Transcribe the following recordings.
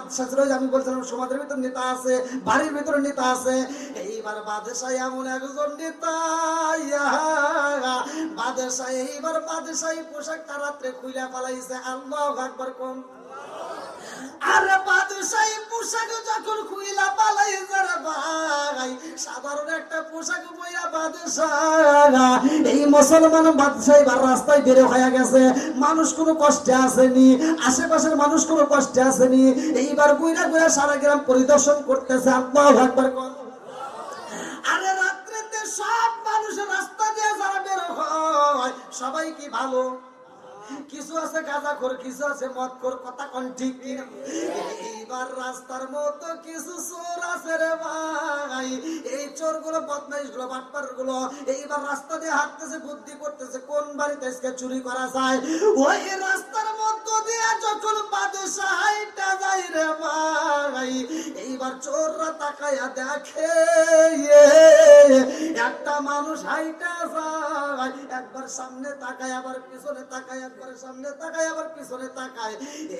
বাদশা ছিল, আমি বলছিলাম সমাজের ভিতর নেতা আছে, বাড়ির ভিতরে নেতা আছে। এইবার বাদশাহ এমন একজন নেতা, বাদশাহ এইবার বাদশাহী পোশাকটা রাত্রে খুইলা পালাইছে। আল্লাহু আকবার কোন। আরে বাদশাহী পোশাক যখন খুইলা পালাইছে রে ভাই, সাধারণ একটা পোশাক পইরা বাদশাহ এই মুসলমান বাদশাহী বার রাস্তায় বের হয়ে গেছে। মানুষ কোনো কষ্টে আসেনি, আশেপাশের মানুষ কোনো কষ্টে আসেনি। এইবার গুইরা গুইরা সারা গ্রাম পরিদর্শন করতেছে। আল্লাহু আকবার কোন। আরে রাত্রিতে সব মানুষের রাস্তা দিয়ে যারা বের হয় সবাই কি ভালো? কিছু আছে গাঁজাখোর, কিছু আছে মদখোর, কথা কোন ঠিক কিনা? এইবার রাস্তার মতো কিছু চোর আছে রে ভাই। এই চোরগুলো, বদমাইশগুলো, বাটপারগুলো এইবার রাস্তা দিয়ে হাঁটতেছে, বুদ্ধি করতেছে কোন বাড়িতে আজকে চুরি করা যায়। ওই রাস্তার মধ্য দিয়ে যখন বাদশা হাইটা যায় রে ভাই, এইবার চোররা তাকায়া দেখে একটা মানুষ হাইটা যায়, একবার সামনে তাকায় আবার পিছনে তাকায়, একবার সামনে তাকায় আবার পিছনে তাকায়।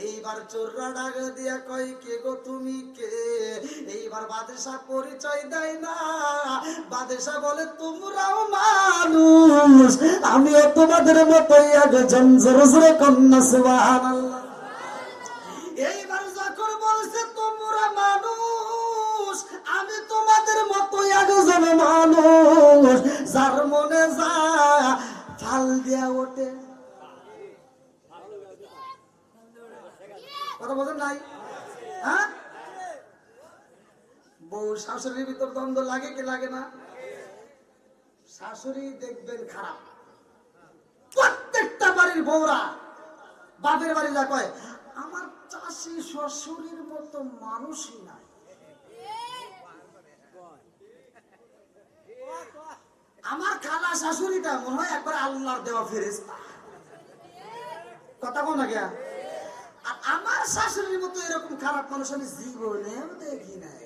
এইবার চোররা ডাক দিয়া কয় কে গো তুমি কে? এইবার বাদশা পরিচয় দেয় না। বাদশা বলে তোমরাও মানুষ, আমিও তোমাদের মতোই একজন। জোরে জোরে কন্যা সুবহানাল্লাহ। এইবার যখন বলছে তোমরা মানুষ, আমি তোমাদের মতোই একজন মানুষ, যার মনে যা ফাল দিয়া ওঠে। কথা বলেন নাই? হ্যাঁ, বউ শাশুড়ির ভিতর দ্বন্দ্ব লাগে কি লাগে না? শাশুড়ি দেখবেন খারাপ, প্রত্যেকটা বাড়ির বউরা বাপের বাড়ি যা কয় আমার চাষি শ্বশুরের মতো মানুষই নাই। আমার খালা শাশুড়িটা মনে হয় একবার আল্লাহর দেওয়া ফেরেশতা। কথা কোন না গিয়া? আর আমার শাশুড়ির মতো এরকম খারাপ মানুষ আমি জীবনে দেখি নাই।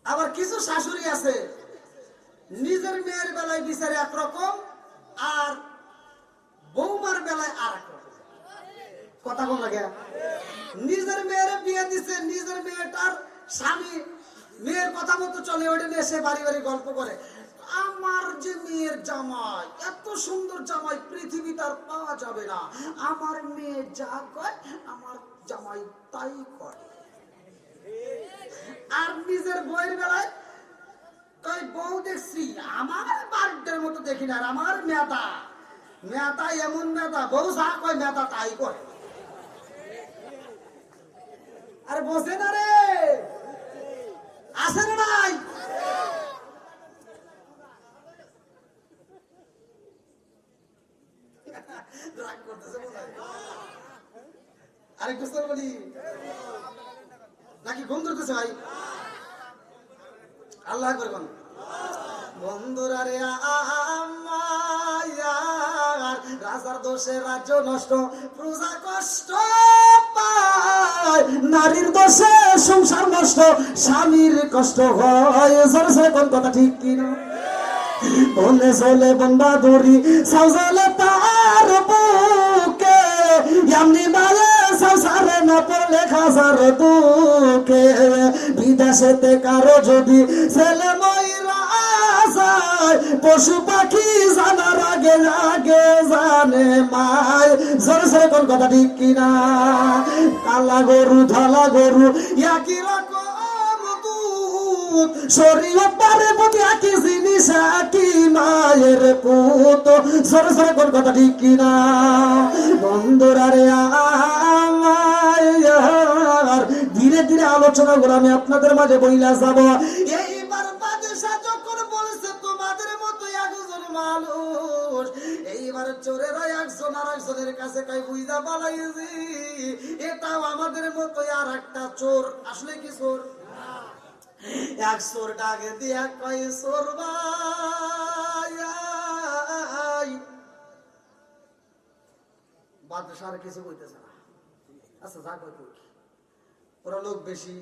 আবার কিছু শাশুড়ি আছে নিজের মেয়ের বেলায় বিচারে একরকম, আর বৌমার বেলায় আর এক রকম। কথা কোন লাগে? নিজের মেয়ের বিয়ে দিছে, নিজের মেয়েটার স্বামী মেয়ের কথা মতো চলে, ওটা নিয়ে সে বাড়ি বাড়ি গল্প করে। আমার যে মেয়ের জামাই, এত সুন্দর জামাই পৃথিবীতে আর পাওয়া যাবে না। আমার মেয়ে যা করে আমার জামাই তাই করে। আর নিজের বউয়ের বেলায় তাই বউ দেখছি আমার বাড়ির মতো দেখি না, আর আমার মেয়েটা মেয়েটা এমন মেয়েটা, বউ যা কয় মেয়েটা তাই করে। আরে বসে না রে, আসে না নাই? আরেকটু বলি নাকি ঘুম ধরতেছে ভাই? আল্লাহ করবেন বন্ধুরা রে, রাজার দোষে রাজ্য নষ্ট, প্রজা কষ্ট পায়, নারীর দোষে সংসার নষ্ট, স্বামীর কষ্ট হয়। জোরে জোরে কোন কথা ঠিক কিনা? বলে চলে বন্ধা ধরি সাউজালে তার বুকে, এমনি বালে সাউসারে না পড়লে খাসার দুকে। বিদেশেতে কারো যদি ছেলে ময়রা যায়, পশু পাখি জানার আগে আগে জানে মায়। জোরে জোরে কোন কথা ঠিক কিনা? কালা গরু ধলা গরু একই রকম দুধ, শরীয়ত পারে প্রতি একই জিনিস একই মায়ের পুত। জোরে জোরে কোন কথা ঠিক কিনা? বন্ধুরা রে, ধীরে ধীরে আলোচনা করে আমি আপনাদের মাঝে বইলা যাব। এইবার বাদশা যখন বলছে তোমাদের মতো একজন মানুষ, এইবার চোরেরা একজন আর একজনের কাছে কই বুঝা পালাইছি এটাও আমাদের মতো আর একটা চোর। আসলে কি চোর? এক চোর ডাকে দিয়া কয় চোর ভাই। বাদশা আর কিছু কইতেছে না। আচ্ছা যা কই কই, ওরা লোক বেশি,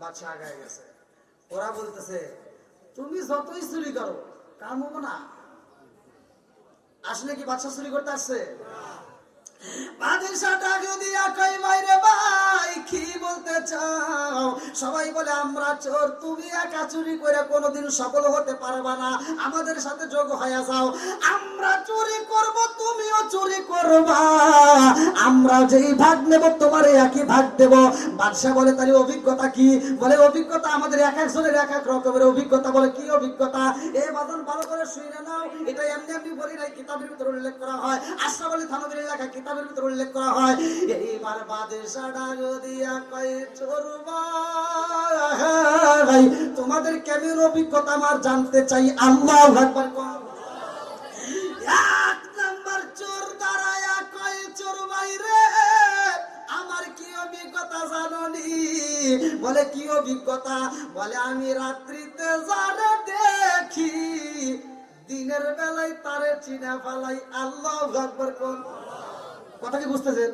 বাদশা আগায় গেছে। ওরা বলতেছে তুমি যতই চুরি করো কাম হবো না। আসলে কি বাদশা চুরি করতে আসছে? বাদশা ডাক দিয়া কই মাইরে ভাই কি বলতে চাও? সবাই বলে আমরা চোর, তুমি একা চুরি করে কোনোদিন সফল হতে পারবা না, আমাদের সাথে যোগ হয়ে যাও, আমরা চুরি করব তুমিও চুরি করবা, আমরা যেই ভাগ নেব তোমার একই ভাগ দেব। বাদশা বলে তাহলে অভিজ্ঞতা কি? বলে অভিজ্ঞতা আমাদের এক একজনের এক এক রকমের অভিজ্ঞতা। বলে কি অভিজ্ঞতা? এই বাদন ভালো করে শুনে নাও, এটা এমনি এমনি বলি নাই, কিতাবের ভিতরে উল্লেখ করা হয়, আশরাফ আলী থানভীর লেখা কিতাবের ভিতরে উল্লেখ করা হয়। এইবার বাদশা ডাক দিয়া কয় চোর ভাই তোমাদের কেমন অভিজ্ঞতা আমার জানতে চাই। আল্লাহু আকবার কোন। এক নাম্বার চোর দাঁড়ায়া কয় চোর ভাই রে আমার কি অভিজ্ঞতা জানোনি? বলে কি অভিজ্ঞতা? বলে আমি রাত্রিতে যারে দেখি দিনের বেলায় তারে চিনা ফালাই। আল্লাহু আকবার কোন। কথা কি বুঝতেছেন?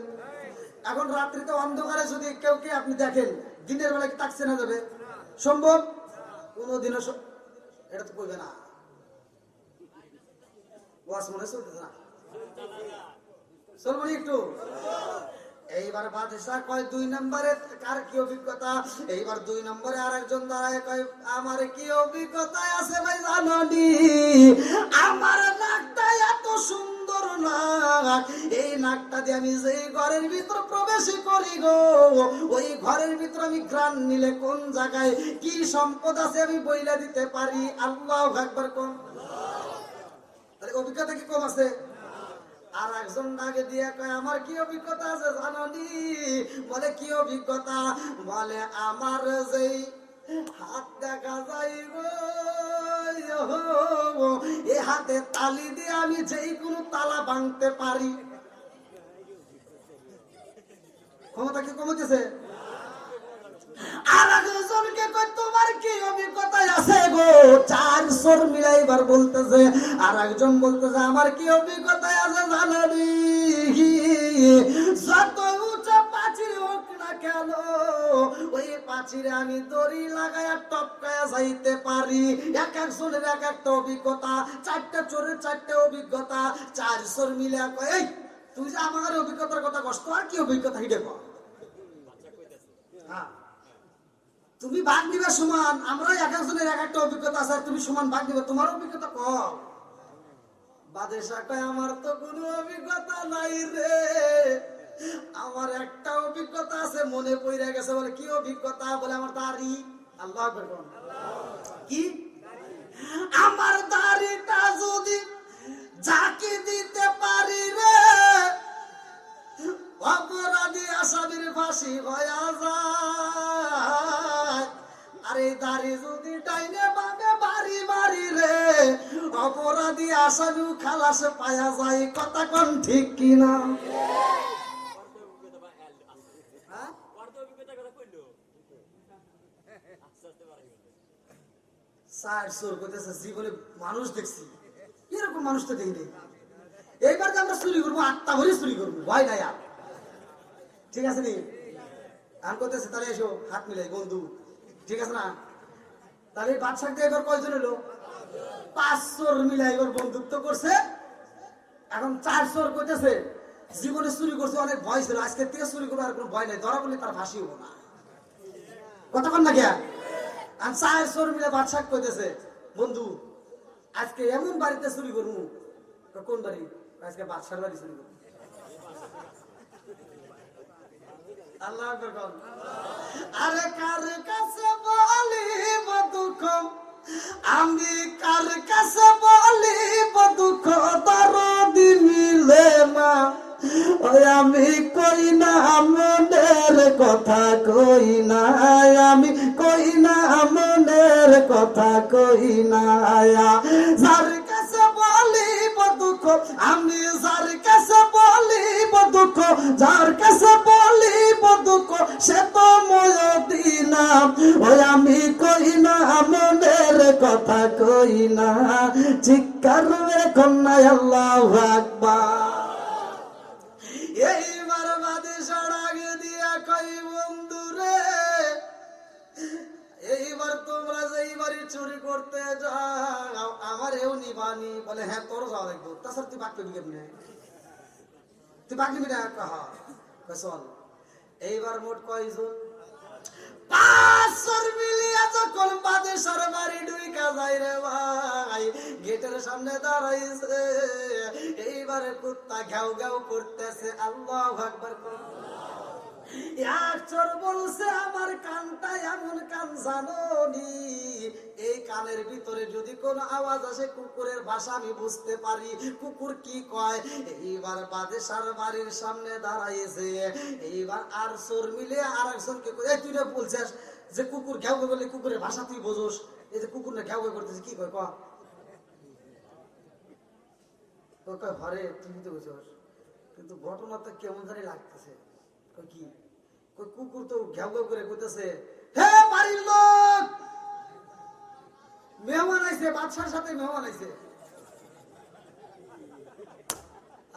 এখন রাত্রিতে অন্ধকারে যদি কেউ কে আপনি দেখেন, দিনের বেলা কি তাকছে না যাবে? সম্ভব? কোনদিনও এটা তো কইবে না, ওয়াজ মনে চলতেছে না, চলবো একটু। এইবার বাদশা কয় দুই নম্বরে কার কি অভিজ্ঞতা? এইবার দুই নম্বরে আরেকজন দাঁড়ায় কয় আমার কি অভিজ্ঞতা আছে ভাই জানোনি? আমার নাকটা এত সুন্দর নাক, এই নাকটা দিয়ে আমি যেই ঘরের ভিতর প্রবেশ করি গো, ওই ঘরের ভিতর আমি ঘ্রাণ নিলে কোন জায়গায় কি সম্পদ আছে আমি বইলা দিতে পারি। আল্লাহু আকবার কোন। তাহলে অভিজ্ঞতা কি কম আছে? আর একজন ডাকে দিয়ে কয় আমার কি অভিজ্ঞতা আছে জানোনি? বলে কি অভিজ্ঞতা? বলে আমার যেই হাত দেখা যায় গো, এই হাতে তালি দিয়ে আমি যেই কোনো তালা ভাঙতে পারি। ক্ষমতা কি কমতেছে? আর একজনকে কয় তোমার কি অভিজ্ঞতা আছে গো? চার চোর মিলাইবার বলতেছে। আর একজন বলতেছে আমার কি অভিজ্ঞতা আছে জানানি? যত উঁচা পাঁচির হোক না কেন ওই পাঁচিরে আমি দড়ি লাগায়া টপকায়া যাইতে পারি। এক একজনের এক একটা অভিজ্ঞতা, চারটা চোরের চারটা অভিজ্ঞতা। চার চোর মিলে কয় এই তুই যে আমার অভিজ্ঞতার কথা কষ্ট, আর কি অভিজ্ঞতা হিডে কর। হ্যাঁ তুমি ভাগ নিবে সমান, আমরা এক একজনের এক একটা অভিজ্ঞতা আছে, তুমি সমান ভাগ নিবে, তোমার অভিজ্ঞতা কম। বাদশা কয় আমার তো কোনো অভিজ্ঞতা নাই রে, আমার একটা অভিজ্ঞতা আছে মনে পড়ে গেছে। বলে কি অভিজ্ঞতা? বলে আমার দাড়ি। আল্লাহু আকবার বলুন। কি? আমার দাড়িটা যদি ঝাঁকি দিতে পারি রে অপরাধী আসামির ফাঁসি হয়ে যায়। আর এই দাড়ি যদি ডাইনে বামে বাড়ি বাড়ি রে অপরাধী আসামিও খালাস পায়া যায়। কথা কোন ঠিক কিনা? জীবনে মানুষ দেখছি, এরকম মানুষ তো দেখিনি। এইবার যে আমরা চুরি করবো, আটটা ভরে চুরি করবো, ভয় নাই আর। ঠিক আছে নি? আমি করতেছি তাহলে এসো হাত মিলাই বন্ধু, ঠিক আছে না? তাহলে বাদশাকে এবার কয়জন এলো? 5 চোর মিলাই এবার বন্ধুত্ব করছে। এখন 4 চোর করতেছে জীবনে চুরি করছে, অনেক ভয় ছিল, আজকের থেকে চুরি করবো, আর কোনো ভয় নাই, ধরা বললে তার ফাঁসি হবো না। কতক্ষণ না গিয়া? আর 4 চোর মিলে বাদশা কইতেছে বন্ধু আজকে এমন বাড়িতে চুরি করবো। কোন বাড়ি? আজকে বাদশার বাড়ি চুরি করবো। আল্লাহ আকবার। আরে কার কাছে বলিব দুঃখ, আমি কার কাছে বলিব দুঃখ, দরদি মিলে না। ওই আমি কই না মনের কথা, কই না আমি, কই না মনের কথা, কই না। যার কাছে বলিব দুঃখ আমি, যার কাছে বলিব দুঃখ, যার কাছে বলিব দুঃখ সে তো ময়দিনা। ওই আমি কই না মনের কথা, কই না। চিৎকার মেরে কন্যা আল্লাহু আকবার। এইবার বাদশা ডাক দিয়া কই বন্ধু রে এইবার তোমরা যে এইবারই চুরি করতে যাও আমার এও নিবানি। বলে হ্যাঁ তোর যাওয়া লাগবে, তাছাড়া তুই বাক্য দিকে তুই বাকি মিটা চল। এইবার মোট কয়জন? 500 মিলিয়া যখন বাদেশার বাড়ি ঢুইকা যায় রে ভাই, গেটের সামনে দাঁড়াইছে। এইবারে কুত্তা ঘেউ ঘেউ করতেছে, আল্লাহু আকবার। এক চোর বলছে, আমার কানটা এমন কান জানোনি, এই কানের ভিতরে যদি কোন আওয়াজ আসে কুকুরের ভাষা আমি বুঝতে পারি, কুকুর কি কয়। এইবার বাদেশার বাড়ির সামনে দাঁড়াইছে। এইবার আর চোর মিলে আর একজনকে এই তুই না বলছিস যে কুকুর ঘেউ ঘেউ করলে কুকুরের ভাষা তুই বোঝোস, এই যে কুকুর না ঘেউ ঘেউ করতেছে কি কয় কয় ঘরে তুমি তো বুঝোস, কিন্তু ঘটনাটা কেমন জানি লাগতেছে। কি কুকুর তো ঘেউ ঘেউ করে কইতেছে, হে বাড়ির লোক, মেহমান আইছে, বাদশার সাথে মেহমান আইছে।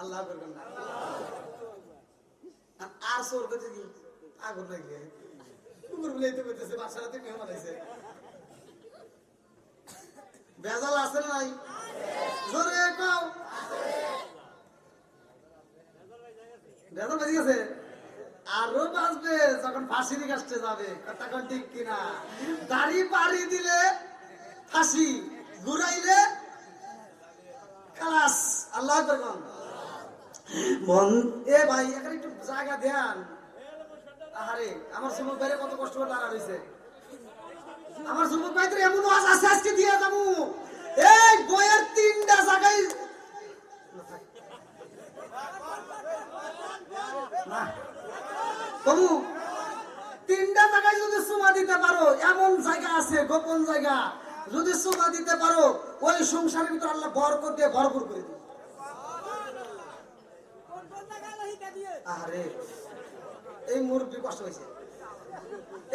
আল্লাহ করবেন না। আর চোর কইতে কি আগুন লাগে, কুকুর বলেইতে কইতেছে বাদশার সাথে মেহমান আইছে। বেজাল আছে না নাই? জোরে কও। বেজাল বেজে গেছে, আরো বাঁচবে যখন ফাঁসির কাছে যাবে। তখন ঠিক কিনা? দাড়ি পাড়ি দিলে ফাঁসি, ঘুরাইলে খালাস। আল্লাহ করবেন মন। এ ভাই এখানে একটু জায়গা দেন। আরে আমার যুবক ভাইরে কত কষ্ট করে দাঁড়া রয়েছে। আমার যুবক ভাইদের এমন ওয়াজ আছে আজকে দিয়ে যাবো। এই বইয়ের 3টা জায়গায় না তবু 3টা জায়গায় যদি সুমা দিতে পারো, এমন জায়গা আছে গোপন জায়গা, যদি সুমা দিতে পারো ওই সংসারের ভিতর আল্লাহ বরকত দিয়ে ভরপুর করে দিবে। আরে এই মুরব্বী কষ্ট হয়েছে,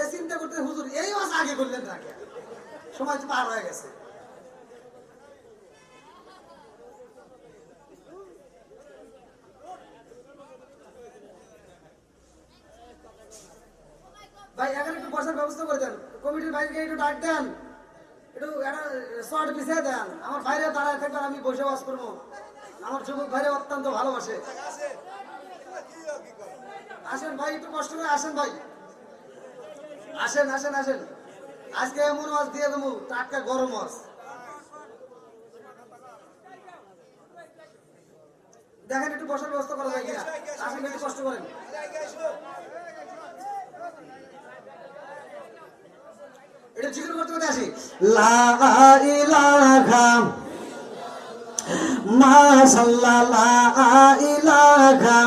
এই চিন্তা করতে হুজুর এই ওয়াজ আগে করলেন না, সময় তো পার হয়ে গেছে। ভাই এখানে একটু বসার ব্যবস্থা করে দেন, কমিটির ভাইকে একটু ডাক দেন, একটু একটা শর্ট বিছিয়ে দেন। আমার ভাইরা দাঁড়ায় থাকবেন, আমি বসে ওয়াজ করবো। আমার যুবক ভাইরা অত্যন্ত ভালোবাসে। আসেন ভাই, একটু কষ্ট করে আসেন ভাই, আসেন আসেন আসেন। আজকে এমন ওয়াজ দিয়ে দেবো, টাটকা গরম ওয়াজ। দেখেন একটু বসার ব্যবস্থা করা যায় কিনা। আসেন, একটু কষ্ট করেন। এটা জিকির করতে করতে আসি। লা ইলাহা মাশাআল্লাহ, লা ইলাহা,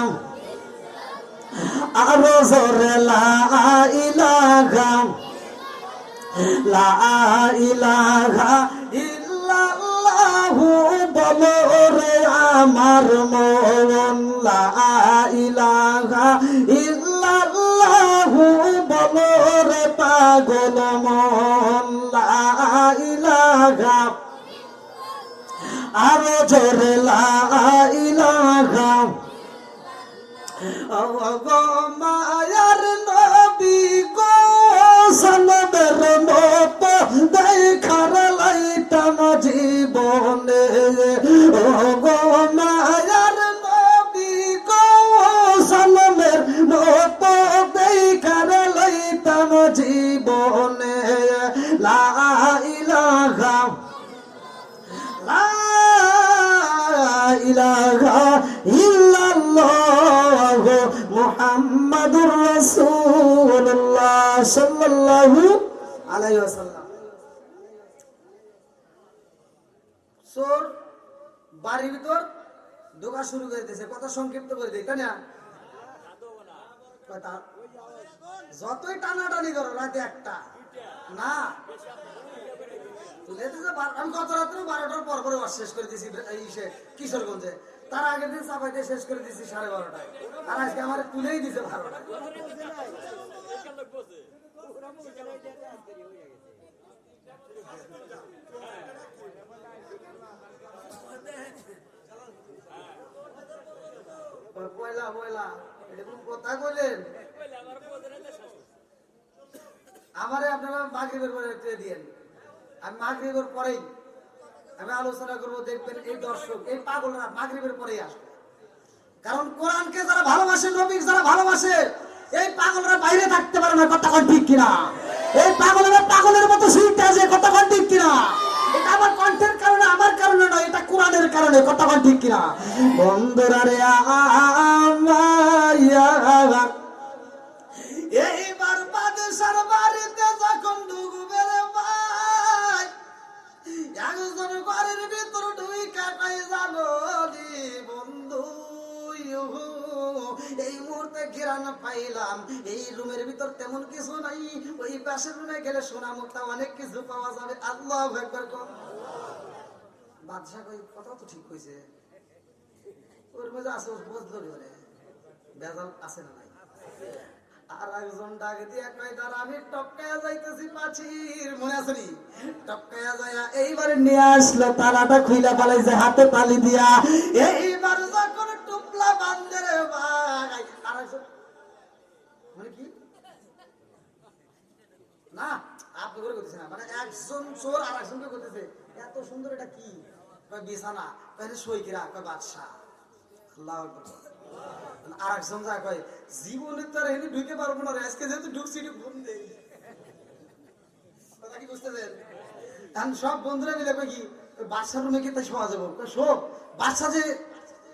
আরো জোরে লা ইলাহা, লা ইলাহা ইল্লাল্লাহু বলো রে আমার মন, লা ইলাহা ইল্লাল্লাহু বলো রে পাগল মন, লা ইলাহা, আরো জোরে লা ইলাহা। গো মায়ার নবী গো সনদের মতো দেখার লাইতাম জীবনে, গো মায়ার নবী গো সনদের মতো দেখার লাইতাম জীবনে, লা ইলাহা, লা ইলাহা ইল্লাল্লাহ মুহাম্মাদুর রাসূলুল্লাহ সাল্লাল্লাহু আলাইহি ওয়াসাল্লাম। চোর বাড়ির ভিতর ঢোকা শুরু করে দিয়েছে, কথা সংক্ষিপ্ত করে দিই, তাই না? যতই টানাটানি করো রাতে একটা না, আমি গত রাত্রে 12টার পর পরে শেষ করে দিয়েছি কিশোরগঞ্জে, তার আগের দিন চাপাইতে শেষ করে দিয়েছি 12:30টায়, আর আজকে আমার তুলেই দিছে 12টায়। পয়লা পয়লা এরকম কথা বললেন, আমারে আপনারা মাগরিবের পরে দিয়েন, আমি মাগরিবের পরেই আমি আলোচনা করবো। দেখবেন এই দর্শক এই পাগলরা মাগরিবের পরেই আসবে, কারণ কোরআনকে যারা ভালোবাসে, নবী যারা ভালোবাসে, এই পাগলরা বাইরে থাকতে পারে না। কথা কোন ঠিক কিনা? এই পাগলেরা পাগলের মতো শুইতে আছে। কথা কোন ঠিক কিনা? এটা আমার কণ্ঠের কারণে, আমার কারণে নয়, এটা কোরআনের কারণে। কথা কোন ঠিক কিনা? বন্ধুরা রে এইবার বাদশার বাড়িতে যখন ঢুকবে রে ভাই, একজন ঘরের ভিতর ঢুইকা কই জানো রে বন্ধু, এই মুহূর্তে ঘেরানো পাইলাম এই রুমের ভিতর তেমন কিছু নাই, ওই পাশের রুমে গেলে সোনা মুক্তা অনেক কিছু পাওয়া যাবে। আল্লাহু আকবার। বাদশা কই কথা তো ঠিক কইছে, ওর মধ্যে আছে বুঝলো রে বেজাল আছে না নাই। আর একজন ডাক দিয়া কই দাঁড়, আমি টপকায়া যাইতেছি মাছির, মনে আছে নি? টপকায়া যায়া এইবারে নিয়ে আসলো, তালাটা খুইলা পালাইছে হাতে তালি দিয়া। এইবার যখন টুপলা বান্ধে রে ভাই, আর একজন মানে কি না আপনি করে করতেছেন না, মানে একজন চোর আর একজনকে করতেছে। এত সুন্দর এটা কি? কয় বিছানা, কয় সইকিরা, কয় বাদশা। আল্লাহু আকবার। আর একজন যা কয় জীবনে তার এনে ঢুকে পারবো না, আজকে যেহেতু ঢুকছি ঘুম দেই। কথা কি বুঝতেছেন? কারণ সব বন্ধুরা মিলে কয় কি বাদশার রুমে কি তাই শোয়া যাবো? শো বাদশা যে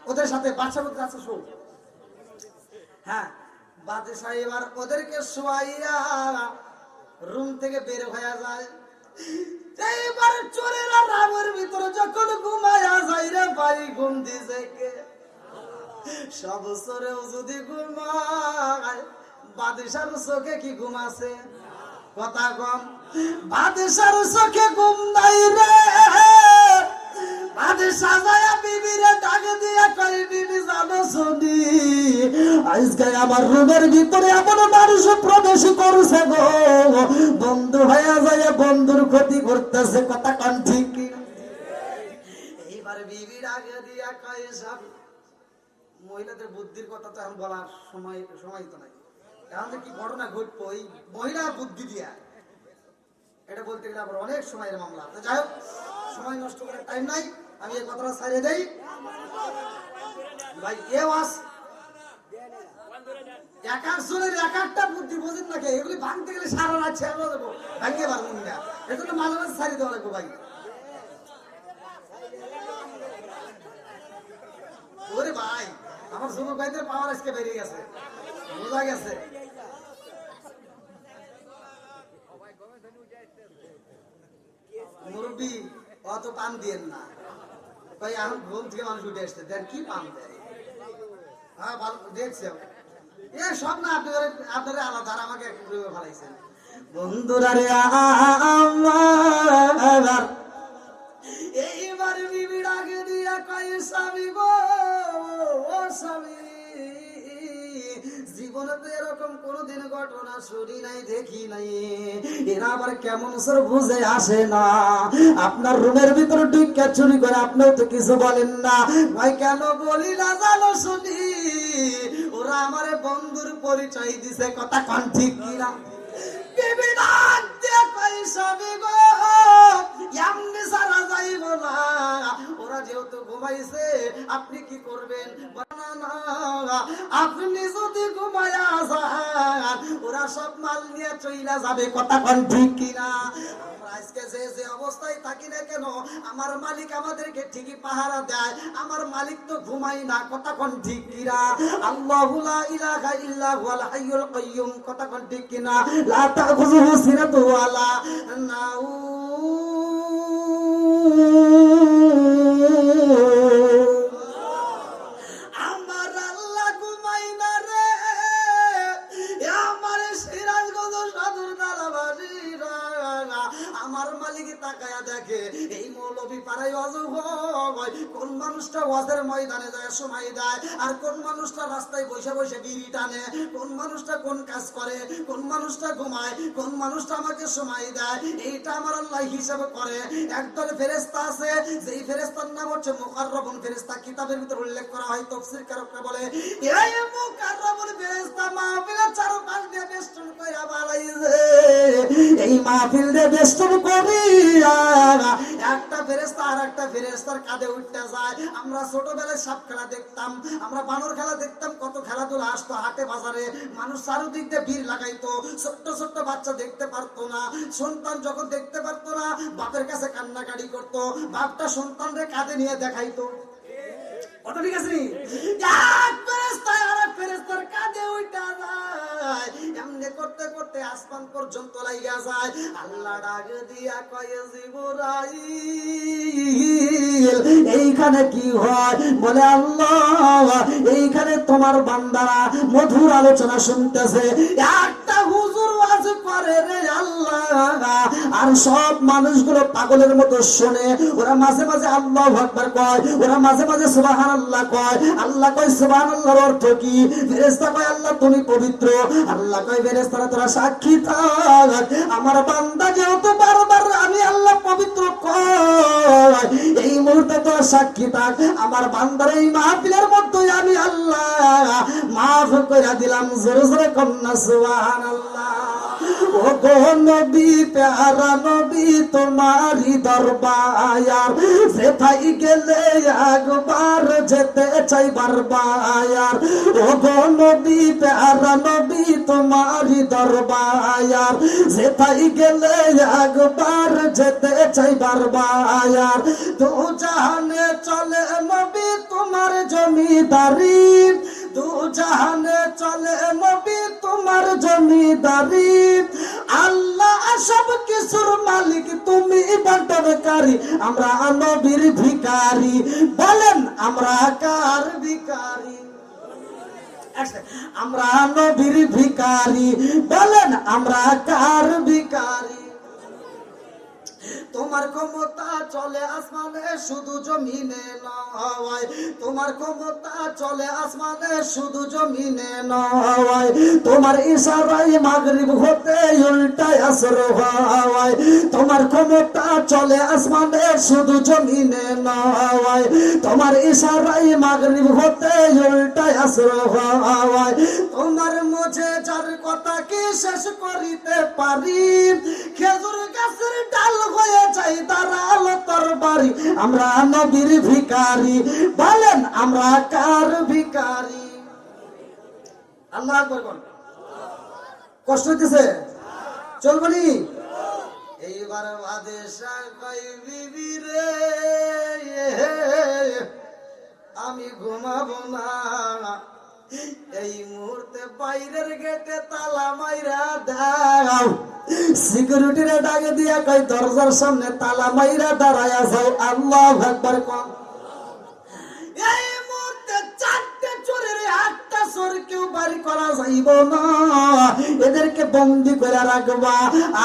ওদের সাথে, বাদশার মধ্যে আছে শো। হ্যাঁ, বাদশা এবার ওদেরকে শোয়াইয়া রুম থেকে বের হয়ে যায়। এইবার চোরেরা রামের ভিতরে যখন ঘুমায়া যায় রে ভাই, ঘুম দিছে কে? সব চোরেও যদি ঘুমায়, বাদশার চোখে কি ঘুম আছে? কথা কম। বাদশার চোখে ঘুম নাই রে। বাদশা যায় বিবিরে ডাক দিয়া কই, বিবি জানো শুনি আজকে আমার রুমের ভিতরে এমন মানুষ প্রবেশ করছে গো, বন্ধু হয়ে যায় বন্ধুর ক্ষতি করতেছে। কথা কোন ঠিক কি? এইবার বিবি ডাক দিয়া কই, সব মহিলাদের বুদ্ধির কথা তো এখন বলার সময় তো নাই। এখন যে কি ঘটনা ঘটবো এই মহিলা বুদ্ধি দিয়া, এটা বলতে গেলে আবার অনেক সময়ের মামলা। তো যাই হোক, সময় নষ্ট করার টাইম নাই, আমি এই কথাটা ছাড়িয়ে দেই ভাই। কেউ আস এক একজনের এক একটা বুদ্ধি বোঝেন নাকি? এগুলি ভাঙতে গেলে সারা রাত ছেড়ে দেবো, ভাঙতে পারবো না। এগুলো মাঝে মাঝে ছাড়িয়ে দেওয়া লাগবো ভাই। ওরে ভাই, আমার যুবক ভাইদের পাওয়ার আজকে বেরিয়ে গেছে, বোঝা গেছে। মুরব্বী অত পান দিয়েন না ভাই, এখন ঘুম থেকে মানুষ উঠে আসছে, দেন কি পান দেয়? হ্যাঁ ভালো দেখছি এ সব না, আপনারা আলাদা, আর আমাকে একটু ভালাইছেন। বন্ধুরা রে আমার এইবার বিবি ডাকে দিয়া কই, স্বামী গো ও স্বামী, জীবনে তো এরকম কোনদিন ঘটনা শুনি নাই, দেখি নাই। এরা আবার কেমন সর বুঝে আসে না। আপনার রুমের ভিতরে ঢুকে চুরি করে আপনিও তো কিছু বলেন না। ভাই কেন বলি না জানো শুনি, ওরা আমার বন্ধুর পরিচয় দিছে। কথা কোন ঠিক কিনা? বিবি ডাক দিয়ে কই, স্বামী গো এমনি সারা যাইব না, ওরা যেহেতু ঘুমাইছে আপনি কি করবেন? আপনি যদি ঘুমায়া যান ওরা সব মাল নিয়ে চইলা যাবে। কথা কোন ঠিক কিনা? আমরা আজকে যে যে অবস্থায় থাকি না কেন, আমার মালিক আমাদেরকে ঠিকই পাহারা দেয়। আমার মালিক তো ঘুমাই না। কথা কোন ঠিক কিনা? আল্লাহু লা ইলাহা ইল্লা হুয়াল হাইয়ুল কাইয়্যুম। কথা কোন ঠিক কিনা? লা তাখুযুহু সিনাতুহু ওয়ালা আমার আল্লাহ ঘুমাই না রে। আমার সিরাজগঞ্জ সদর দারাবাসীরা, আমার মালিক তাকায়া দেখে এই মৌলভী পাড়ায় অজু হয়, কোন মানুষটা ওয়াজের ময়দানে যায় সময় দেয়, আর কোন মানুষটা রাস্তায় বসে বসে বিড়ি টানে, কোন মানুষটা কোন কাজ করে, কোন মানুষটা ঘুমায়, কোন মানুষটা আমাকে সময় দেয়। এইটা আমার আল্লাহ হিসাব করে। একদল ফেরেশতা আছে, যেই ফেরেশতার নাম হচ্ছে মুকাররবুন ফেরেশতা। কিতাবের ভিতর উল্লেখ করা হয়, তাফসীর কারকরা বলে এই মুকাররবুন ফেরেশতা মাহফিলের চারপাশ দিয়ে বেষ্টন কইরা বালাইছে। এই মাহফিল দিয়ে বেষ্টন করিয়া একটা ফেরেশতা আর একটা ফেরেশতার কাঁধে উঠতে যায়। আমরা ছোটবেলায় সাপ খেলা দেখতাম, আমরা বানর খেলা দেখতাম, কত খেলাধুলা আসতো হাটে বাজারে, মানুষ চারদিক দিয়ে ভিড় লাগাইতো, ছোট্ট ছোট্ট বাচ্চা দেখতে পারতো না, সন্তান যখন দেখতে পারতো না বাপের কাছে কান্নাকাটি করতো, বাপটা সন্তানরে কাঁধে নিয়ে দেখাইতো। কথা ঠিক আছে নি? এক ফেরেশতা আর এক ফেরেশতার কাঁধে উঠা যায়, এমনি করতে করতে আসমান পর্যন্ত লাইগা যায়। আল্লাহ ডাক দিয়া কয় জিবরাইল এইখানে কি হয়? বলে আল্লাহ এইখানে তোমার বান্দারা মধুর আলোচনা শুনতেছে। একটা হুজুর ওয়াজ করে রে আল্লাহ, আর সব মানুষগুলো পাগলের মতো শুনে। ওরা মাঝে মাঝে আল্লাহু আকবার কয়, ওরা মাঝে মাঝে সুবহানাল্লাহ কয়। আল্লাহ কয় সুবহানাল্লাহর অর্থ কি? ফেরেশতা কয় আল্লাহ তুমি পবিত্র। আল্লাহ কয় ফেরেশতারা তোরা সাক্ষী থাক, আমার বান্দা যেহেতু বারবার আমি আল্লাহ পবিত্র কয়, এই মুহূর্তে তোরা সাক্ষী থাক, আমার বান্দার এই মাহফিলের মধ্যে আমি আল্লাহ মাফ করে দিলাম। জোরে জোরে কন্যা সুবহানাল্লাহ। ও গো নবী প্যারা নবী তোমারি দরবার, যেথায় গেলে একবার যেতে চাই বারবার। ও গো নবী প্যারা নবী তোমারি দরবার, যেথায় গেলে একবার যেতে চাই বারবার। দু জাহানে চলে নবী তোমার জমিদারি, দু জাহানে চলে নবী তোমার জমিদারি। আল্লাহ সব কিছুর মালিক, তুমি বন্টনকারী, আমরা নবীর ভিখারি। বলেন আমরা কার ভিখারি? আমরা নবীর ভিখারি। বলেন আমরা কার ভিখারি? তোমার ক্ষমতা চলে আসমানে শুধু জমিনে নয়, তোমার ক্ষমতা চলে আসমানে শুধু জমিনে নয়, তোমার ইশারায় মাগরিব হতে উল্টায় আসর হয়। তোমার ক্ষমতা চলে আসমানে শুধু জমিনে নয়, তোমার ইশারায় মাগরিব হতে উল্টায় আসর হয়। তোমার মুজিজার কথা কি শেষ করিতে পারি? খেজুর গাছের ডাল হয়ে যাই দাঁড়াল তরবারি, আমরা নবীর ভিখারি। বলেন আমরা কার ভিখারি? আল্লাহু আকবার বল। কষ্ট হইতেছে? চলবনি? এইবার বাদশা কই বিবি রে আমি ঘুমাবো না, এই মুহূর্তে বাইরের গেটে তালা মাইরা দাও। সিকিউরিটিরে ডাকে দিয়া কই দরজার সামনে তালা মাইরা দাঁড়ায়া যাও। আল্লাহু আকবার কও। এই মুহূর্তে চারটে চোরের একটা চোর কেউ বাড়ি করা যাইব না, এদেরকে বন্দি করে রাখবা।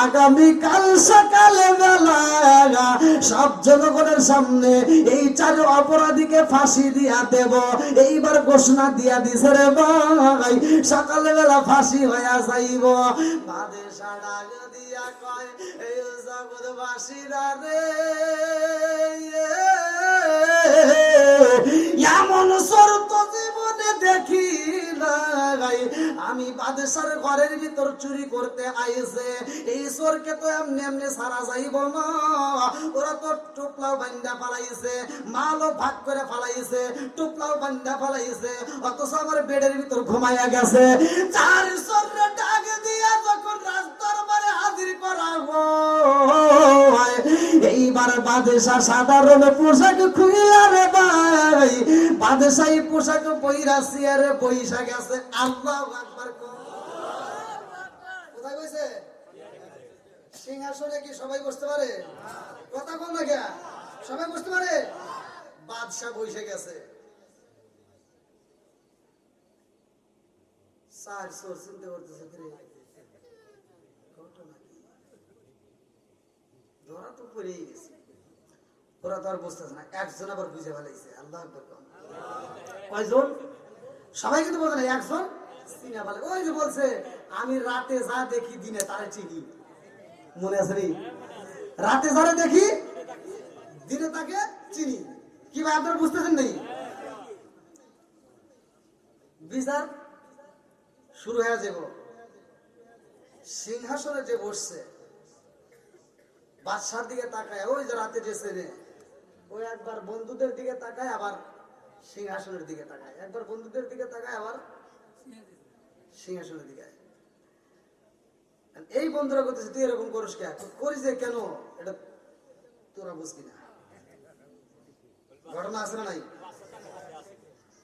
আগামীকাল সকালে বেলা সব জনগণের সামনে এই চার অপরাধীকে ফাঁসি দিয়া দেব। এইবার ঘোষণা দিয়া দিছে রে ভাই, সকালে বেলা ফাঁসি হইয়া যাইব। বাদশা ডাক দিয়া কয় এই জগৎবাসীরা রে, এমন চোর তো জীবনে দেখি নাই। আমি বাদশার ঘরের ভিতর চুরি করতে আইছে, এই চোরকে তো এমনি এমনি সারা যাইব না। ওরা তো টুপলাও বান্ধা ফালাইছে, মালও ভাগ করে ফালাইছে, টুপলাও বান্ধা ফালাইছে, অথচ আমার বেডের ভিতর ঘুমাইয়া গেছে। চার চোররে ডাক দিয়া যখন রাজদরবারে হাজির করা হয়, এইবার বাদশা সাধারণ পোশাক খুইলা রে ভাই, বাদশাহী পোশাক পইরা চেয়ারে বইসা গেছে। আল্লাহু আকবার। কোথায় বইছে? সিংহাসনে কি সবাই বসতে পারে? কথা বল না কে? সবাই বসতে পারে? বাদশা বইসে গেছে। স্যার সোর চিন্তা করতেছে ঘটনা কি? ধরা তো পড়েই গেছে, ওরা তো আর বুঝতেছে না। একজন আবার বুঝে ফেলাইছে। আল্লাহু আকবার। কয়জন? সবাই কিন্তু বলছে না, একজন চিনা ফেলে। ওই যে বলছে আমি রাতে যা দেখি দিনে তারে চিনি, মনে আছে নি? রাতে যারা দেখি দিনে তাকে চিনি। কি ভাই আপনারা বুঝতেছেন নাকি? বিচার শুরু হয়ে যাব। সিংহাসনে যে বসছে বাদশার দিকে তাকায়, ওই যে রাতে যে ছেলে ওই একবার বন্ধুদের দিকে তাকায় আবার সিংহাসনের দিকে তাকায়, একবার বন্ধুদের দিকে তাকায় আবার সিংহাসনের দিকে। এই বন্ধুরা করতেছে তুই এরকম করিস করিস কেন, এটা তোরা বুঝবি না। ঘটনা আছে না নাই?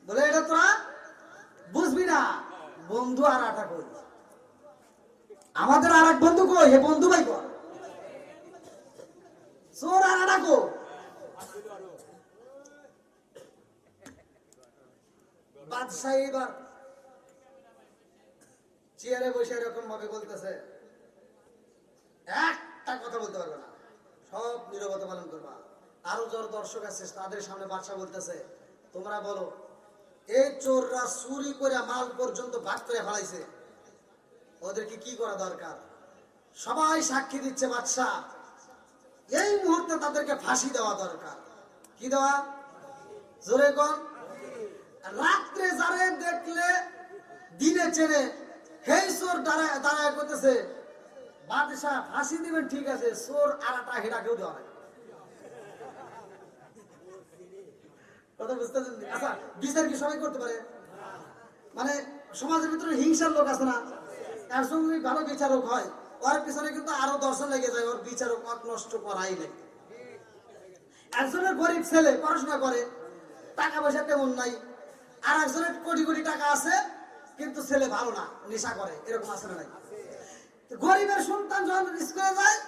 বলে এটা তোরা বুঝবি না। বন্ধু আর আটা কই, আমাদের আর এক বন্ধু কই, হে বন্ধু ভাই কর, চোর আর আটা কো। বাদশাহ এবার চেয়ারে বসে এরকম ভাবে বলতেছে, একটা কথা বলতে পারবে না, সব নীরবতা পালন করবা। আরো যারা দর্শক আছে তাদের সামনে বাদশা বলতেছে, তোমরা বলো এই চোররা চুরি করে মাল পর্যন্ত ভাগ করে ফেলাইছে, ওদেরকে কি করা দরকার? সবাই সাক্ষী দিচ্ছে বাদশা, এই মুহূর্তে তাদেরকে ফাঁসি দেওয়া দরকার। কি দেওয়া? জোরে কোন? রাত্রে যারে দেখলে দিনে চেনে, হেই চোর দাঁড়ায় দাঁড়ায় করতেছে, বাদশা ফাঁসি দিবেন ঠিক আছে, চোর আরাটা হেডা কেউ দেওয়া নাই। কথা বুঝতেছেন? আচ্ছা বিচার কি সবাই করতে পারে? মানে সমাজের ভিতরে হিংসার লোক আছে না, একজন যদি ভালো বিচারক হয় ওর পিছনে কিন্তু আরো 10 জন লেগে যায় ওর বিচারক নষ্ট করাই লাগে। একজনের গরিব ছেলে পড়াশোনা করে, টাকা পয়সা তেমন নাই, আর একজনের কোটি কোটি টাকা আছে কিন্তু ছেলে ভালো না, নেশা করে, এরকম আছে না নাই? গরিবের সন্তান যখন স্কুলে যায়,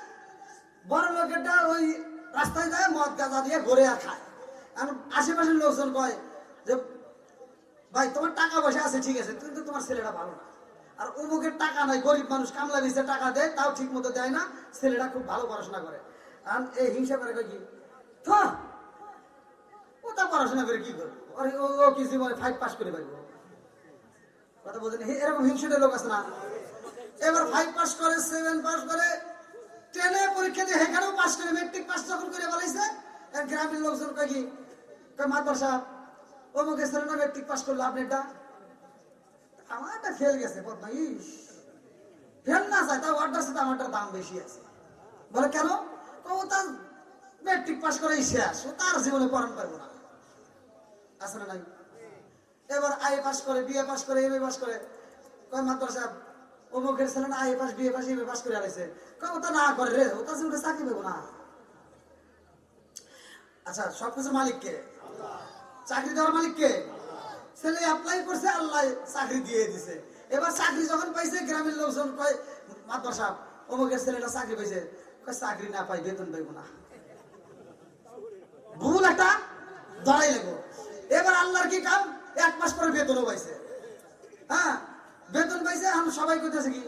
বড় লোকেরটা ওই রাস্তায় যায় মদ গাঁজা দিয়ে ঘুরে আর খায়। আর আশেপাশের লোকজন কয় যে ভাই তোমার টাকা পয়সা আছে ঠিক আছে, কিন্তু তোমার ছেলেটা ভালো না। আর অমুকের টাকা নাই, গরিব মানুষ কামলা দিচ্ছে, টাকা দেয় তাও ঠিক মতো দেয় না, ছেলেটা খুব ভালো পড়াশোনা করে। আর এই হিংসা করে কি ও তা পড়াশোনা করে কি করবো, ও কি জীবনে 5 পাস করে পারবো? কথা বলছেন? এরকম হিংসুটের লোক আছে না? এবার 5 পাস করে, 7 পাস করে, 10-এ পরীক্ষা দিয়ে সেখানেও পাস করে, মেট্রিক পাস যখন করে বলাইছে, গ্রামের লোকজন কয় কি মাতবার সাহেব অমুকের ছেলে না মেট্রিক পাস করলো, আপনি এটা আমারটা ফেল গেছে, বদমাইশ ফেল না চাই তা ওয়ার্ডার সাথে আমারটার দাম বেশি আছে। বলে কেন? ও তার মেট্রিক পাস করে শেষ, ও তার জীবনে পড়ান পারবো না, আছে না নাই? এবার আই পাস করে, বিএ পাস করে, এমএ পাস করে, কয় মাতবার সাহেব অমুকের ছেলে না I pass, BA pass, MA pass করে আলাইছে, কয় ওটা না করে রে, ও তার জীবনে চাকরি পাবো না। আচ্ছা সবকিছু মালিক কে? চাকরি দেওয়ার মালিক কে? ছেলে অ্যাপ্লাই করছে, আল্লাহ চাকরি দিয়ে দিছে। এবার চাকরি যখন পাইছে গ্রামের লোকজন কয় মাতবার সাহেব অমুকের ছেলেটা চাকরি পাইছে, কয় চাকরি না পাই বেতন পাইব না, ভুল একটা ধরাই লাগবো। এবার আল্লাহর কি কাম, 1 মাস পরে বেতনও পাইছে। হ্যাঁ বেতন পাইছে, আমি সবাই কইতেছে কি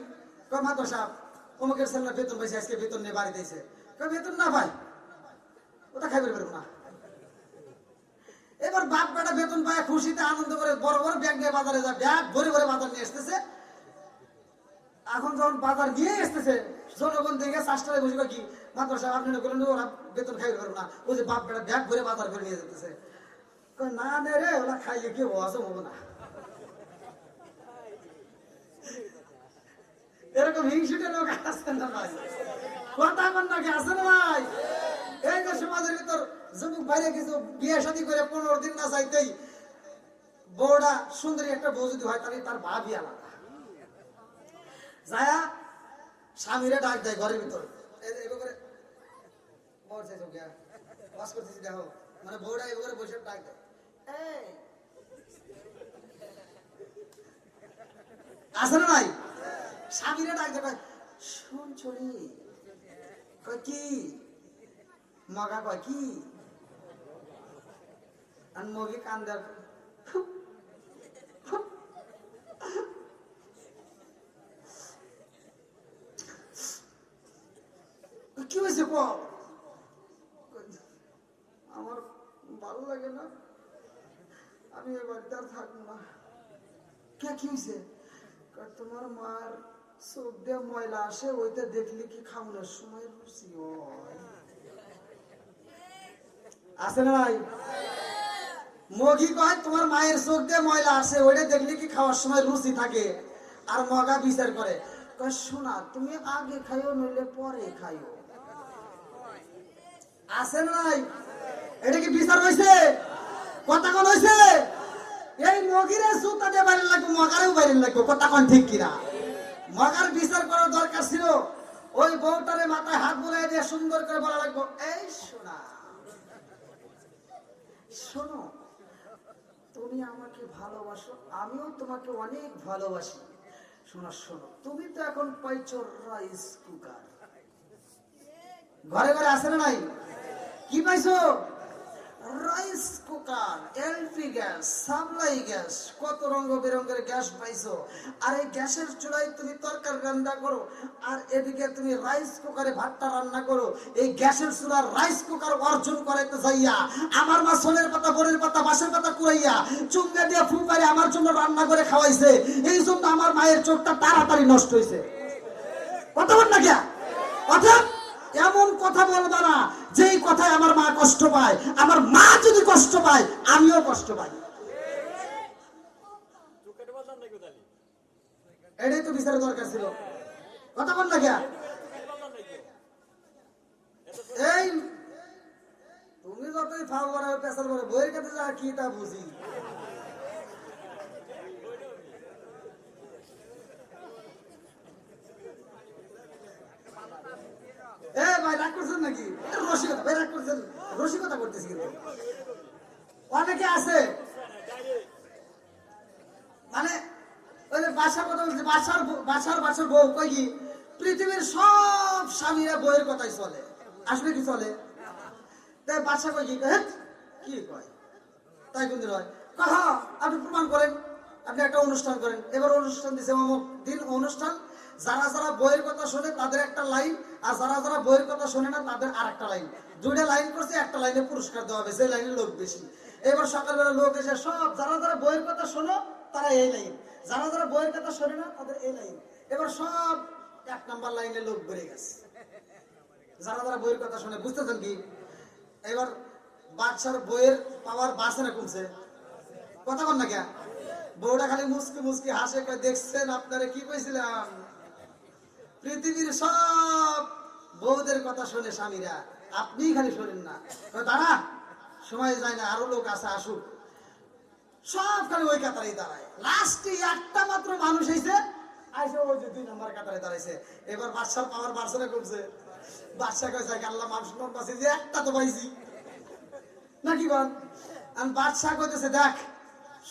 কয় মাতবার সাহেব অমুকের ছেলেটা বেতন পাইছে, আজকে বেতন নিয়ে বাড়িতে এসে, কয় বেতন না পাই ওটা খাইবে পারবো না। এবার বাপ বেটা বেতন পায় খুশিতে আনন্দ করে বড় বড় ব্যাগ নিয়ে বাজারে যায়, ব্যাগ ভরে ভরে বাজার নিয়ে আসতেছে। এখন যখন বাজার নিয়ে আসতেছে জনগণ দেখে চাষটারে বুঝবে কি মাত্র সাহেব আপনি বললেন ওরা বেতন খাইতে পারবো না, ওই যে বাপ বেটা ব্যাগ ভরে বাজার করে নিয়ে যেতেছে। না নে রে, ওরা খাইলে কি হজম হবো না। এরকম হিংসুটে লোক আসছে না ভাই, কথা কন নাকি আছে না ভাই? এই যে সমাজের ভিতর যুবক বাইরে কিছু বিয়ে শাদী করে 15 দিন না যাইতেই বউটা সুন্দরী একটা বউ যদি হয় তাহলে তার ভাবই আলাদা, যায়া স্বামীরে ডাক দেয় ঘরের ভিতর, মানে বউটা এবার বসে ডাক দেয়, আছে না নাই? স্বামীরে ডাক দেয়, শুন চলি কয় কি মগা, কয় কি? আর মগি কান দেয়, কি হয়েছে ক? আমার ভালো লাগে না, আমি এ বাড়িতে আর থাকবো না। কে কি হয়েছে? তোমার মার চোখ দিয়ে ময়লা আসে, ওইটা দেখলে কি খাওয়ানোর সময় রুচি হয়, আছে না নাই? মগি কয় তোমার মায়ের চোখ দিয়ে ময়লা আসে, ওইটা দেখলে কি খাওয়ার সময় রুচি থাকে। আর মগা বিচার করে, কয় শোনা তুমি আগে খাইও নইলে পরে খাইও, আছে না নাই? এটা কি বিচার হয়েছে? কথা কোন হয়েছে? এই মগিরে জুতা দিয়ে বাইরে লাগবে, মগারেও বাইরে লাগবে। কথা কোন ঠিক কিনা? মগার বিচার করার দরকার ছিল ওই বউটারে মাথায় হাত বুলাই দিয়ে সুন্দর করে বলা লাগবে, এই শোনা, শোনো, তুমি আমাকে ভালোবাসো, আমিও তোমাকে অনেক ভালোবাসি। শোনো শোনো, তুমি তো এখন পাইছো রাইস কুকার, ঘরে ঘরে আছে না নাই? কি পাইছো? Rice cooker, LP gas, supply gas, কত রঙ বেরঙের গ্যাস পাইছো। আর এই গ্যাসের চুলায় তুমি তরকারি রান্না করো, আর এদিকে তুমি রাইস কুকারে ভাতটা রান্না করো। এই গ্যাসের চুলার রাইস কুকার অর্জন করাইতে যাইয়া আমার মা সোনের পাতা, বরের পাতা, বাঁশের পাতা কুড়াইয়া চুঙ্গা দিয়ে ফুলবাড়ি আমার জন্য রান্না করে খাওয়াইছে। এই জন্য আমার মায়ের চোখটা তাড়াতাড়ি নষ্ট হয়েছে। কথা বল না কে? কথা এমন কথা বলবা না যেই কথায় আমার মা কষ্ট পায়। আমার মা যদি কষ্ট পায়, আমিও কষ্ট পাই। এটাই তো বিচারের দরকার ছিল। কথা বল না কে? এই তুমি যতই ফাও করা পেশাল করে বইয়ের কাছে যা কি তা বুঝি। ভাই রাগ করছেন নাকি? রসিকতা ভাই, রাগ করছেন, রসিকতা করতেছি। কিন্তু অনেকে আছে মানে ওই যে বাসার কথা বলছে, বাসার বউ কই কি পৃথিবীর সব স্বামীরা বইয়ের কথাই চলে, আসলে কি চলে? তাই বাসা কই কি কয় তাই কোন দিন হয়? হ্যাঁ, আপনি প্রমাণ করেন, আপনি একটা অনুষ্ঠান করেন। এবার অনুষ্ঠান দিছে অমুক দিন অনুষ্ঠান, যারা যারা বইয়ের কথা শোনে তাদের একটা লাইন, আর যারা যারা বইয়ের কথা শোনে না তাদের আর একটা লাইন। দুইটা লাইন করছে, একটা লাইনে পুরস্কার দেওয়া হবে, সেই লাইনে লোক বেশি। এবার সকালবেলা লোক এসে সব যারা যারা বইয়ের কথা শোনো তারা এই লাইন, যারা যারা বইয়ের কথা শোনে না তাদের এই লাইন। এবার সব 1 নাম্বার লাইনে লোক বেড়ে গেছে, যারা যারা বইয়ের কথা শোনে। বুঝতেছেন কি? এবার বাচ্চার বইয়ের পাওয়ার বাড়ছে না কমছে? কথা বল না কে? বউটা খালি মুসকি মুসকি হাসে, দেখছেন আপনারা কি কইছিলাম? পৃথিবীর সব বউদের কথা শোনে স্বামীরা, আপনি খালি শোনেন না। দাঁড়া, সময় যায় না, আরো লোক আছে, আসুক। সব খালি ওই কাতারেই দাঁড়ায়। লাস্টে একটা মাত্র মানুষ এসে আইসে ওই যে 2 নাম্বার কাতারে দাঁড়াইছে। এবার বাদশার পাওয়ার বাড়ছে না কমছে? বাদশা কইছে আল্লাহ মানুষ পাশে যে একটা তো পাইছি নাকি বল। আর বাদশা কইতেছে দেখ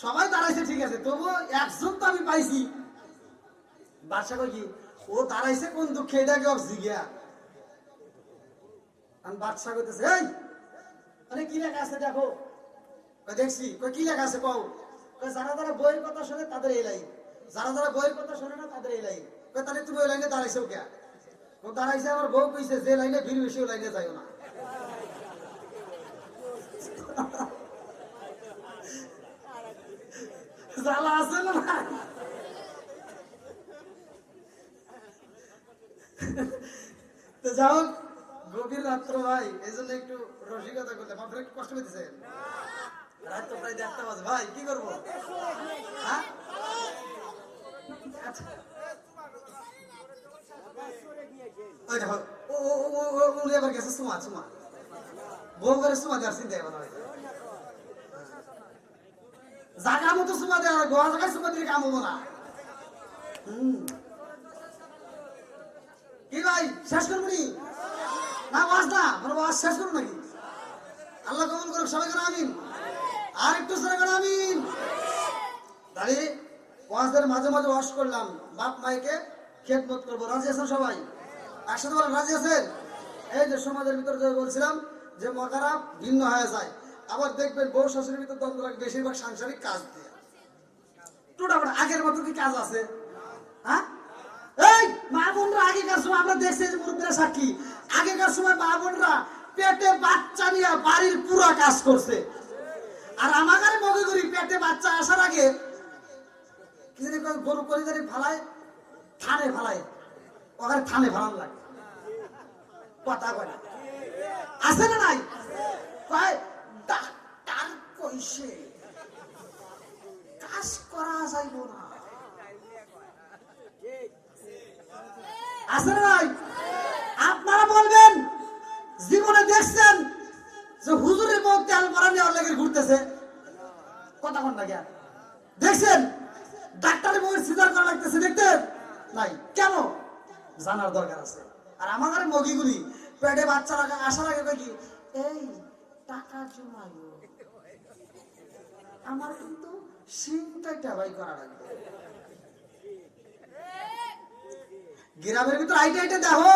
সবাই দাঁড়াইছে ঠিক আছে, তবু একজন তো আমি পাইছি। বাদশা কই কি ও দাঁড়াইছে কোন দুঃখে, এটাকে জিজ্ঞা। আমি বাদশা কইতেছে এই মানে কি লেখা আছে দেখো। দেখছি। কি লেখা আছে কও? যারা যারা বইয়ের কথা শোনে তাদের এই লাইন, যারা যারা বইয়ের কথা শোনে না তাদের এই লাইন। তাহলে তুমি ওই লাইনে দাঁড়াইছো কে? ও দাঁড়াইছে আমার বউ কইছে যে লাইনে ভিড় বেশি ওই লাইনে যাইও না। জ্বালা আছে না? যাও গভীর রাত্র ভাই, এই জন্য একটু রসিকতা করলাম। আপনারা একটু কষ্ট পেতেছেন? রাত তো প্রায় 1:30 বাজে ভাই, কি করবো? হ্যাঁ এবার গেছে সুমা সুমা বউ করে সুমা দেওয়ার চিন্তা এবার জায়গা মতো সুমা দেওয়া, গোয়া জায়গায় সুমা দিলে কাম হবো না। কি ভাই শেষ করবো নি? না বাস না, বাস শেষ করবো নাকি? আল্লাহ কবুল করুক, সবাই করে আমিন। আর একটু সবাই করে আমিন। তাহলে ওয়াজের মাঝে মাঝে ওয়াজ করলাম, বাপ মাইকে খেদমত করবো। রাজি আছেন সবাই? একসাথে বলেন রাজি আছেন? এই যে সমাজের ভিতরে যে বলছিলাম যে মকারা ভিন্ন হয়ে যায়, আবার দেখবেন বউ শাশুড়ির ভিতর দ্বন্দ্ব লাগে বেশিরভাগ সাংসারিক কাজ দিয়ে। টোটাফোটা আগের মতো কি কাজ আছে? হ্যাঁ, এই মা বোনরা আগেকার সময় আমরা দেখছি যে মুরব্বীরা সাক্ষী, আগেকার সময় মা বোনরা পেটে বাচ্চা নিয়ে বাড়ির পুরো কাজ করছে। আর আমাদের মগে করি পেটে বাচ্চা আসার আগে কি জানি গরু কলিদারি ফালায়, থানে ফালায়, ওখানে থানে ফালান লাগে। কথা কয় না, আছে না নাই? কয় ডাক্তার কইছে কাজ করা যাইব না, আছে না নাই? আপনারা বলবেন জীবনে দেখছেন যে হুজুরের মধ্যে কথা কন না জ্ঞান দেখছেন ডাক্তারের বউয়ের সিজার করা লাগতেছে দেখতেন নাই কেন জানার দরকার আছে। আর আমার মগিগুলি পেটে বাচ্চা রাখা আসার আগে কয় কি এই টাকা জমাইও আমার কিন্তু সিংটাই টাবাই করা লাগবে। গ্রামের ভিতর আইটে আইটে দেখো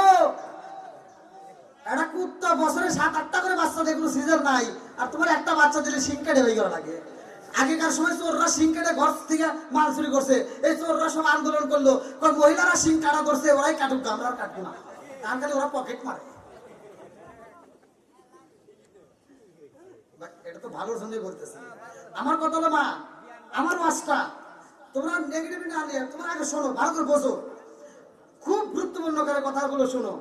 একটা কুত্তা বছরে 7-8টা করে বাচ্চা দেখলো সিজার নাই আর তোমার একটা বাচ্চা দিলে সিং কেটে বাই করা লাগে। আগেকার সময় চোররা সিং কেটে ঘর থেকে মাল চুরি করছে, এই চোররা সব আন্দোলন করলো মহিলারা সিং কাটা ধরছে ওরাই কাটুক আমরা আর কাটবো না, কারণ খালি ওরা পকেট মারে। এটা তো ভালোর জন্য বলতেছি। আমার কথা হলো মা আমার মাছটা তোমরা নেগেটিভ না নিয়ে তোমরা আগে শোনো ভালো করে বোঝো, খুব গুরুত্বপূর্ণ করে কথাগুলো শোনো।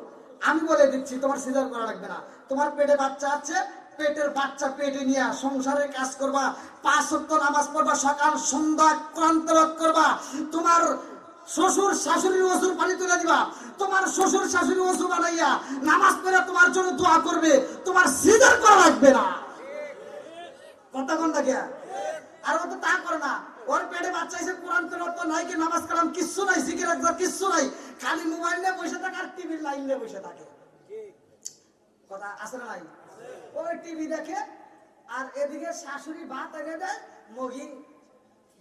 আমি বলে দিচ্ছি তোমার সিজার করা লাগবে না, তোমার পেটে বাচ্চা আছে পেটের বাচ্চা পেটে নিয়ে সংসারের কাজ করবা, 5 ওয়াক্ত নামাজ পড়বা, সকাল সন্ধ্যা কোরআন তেলাওয়াত করবা, তোমার শ্বশুর শাশুড়ির ওযুর পানি তুলে দিবা, তোমার শ্বশুর শাশুড়ি ওযু বানাইয়া নামাজ পড়ে তোমার জন্য দোয়া করবে, তোমার সিজার করা লাগবে না। কথা কোন থাকে আর ও তো তা করে না, ওর পেটে বাচ্চা এসে কোরআন তেলাওয়াত তো নাই কি নামাজ কালাম কিচ্ছু নাই, জিকির আকবার কিচ্ছু নাই, খালি মোবাইল নিয়ে বসে থাকে আর টিভির লাইন নিয়ে বসে থাকে। কথা আছে না নাই? ওই টিভি দেখে আর এদিকে শাশুড়ি ভাত এনে দেয়, মগি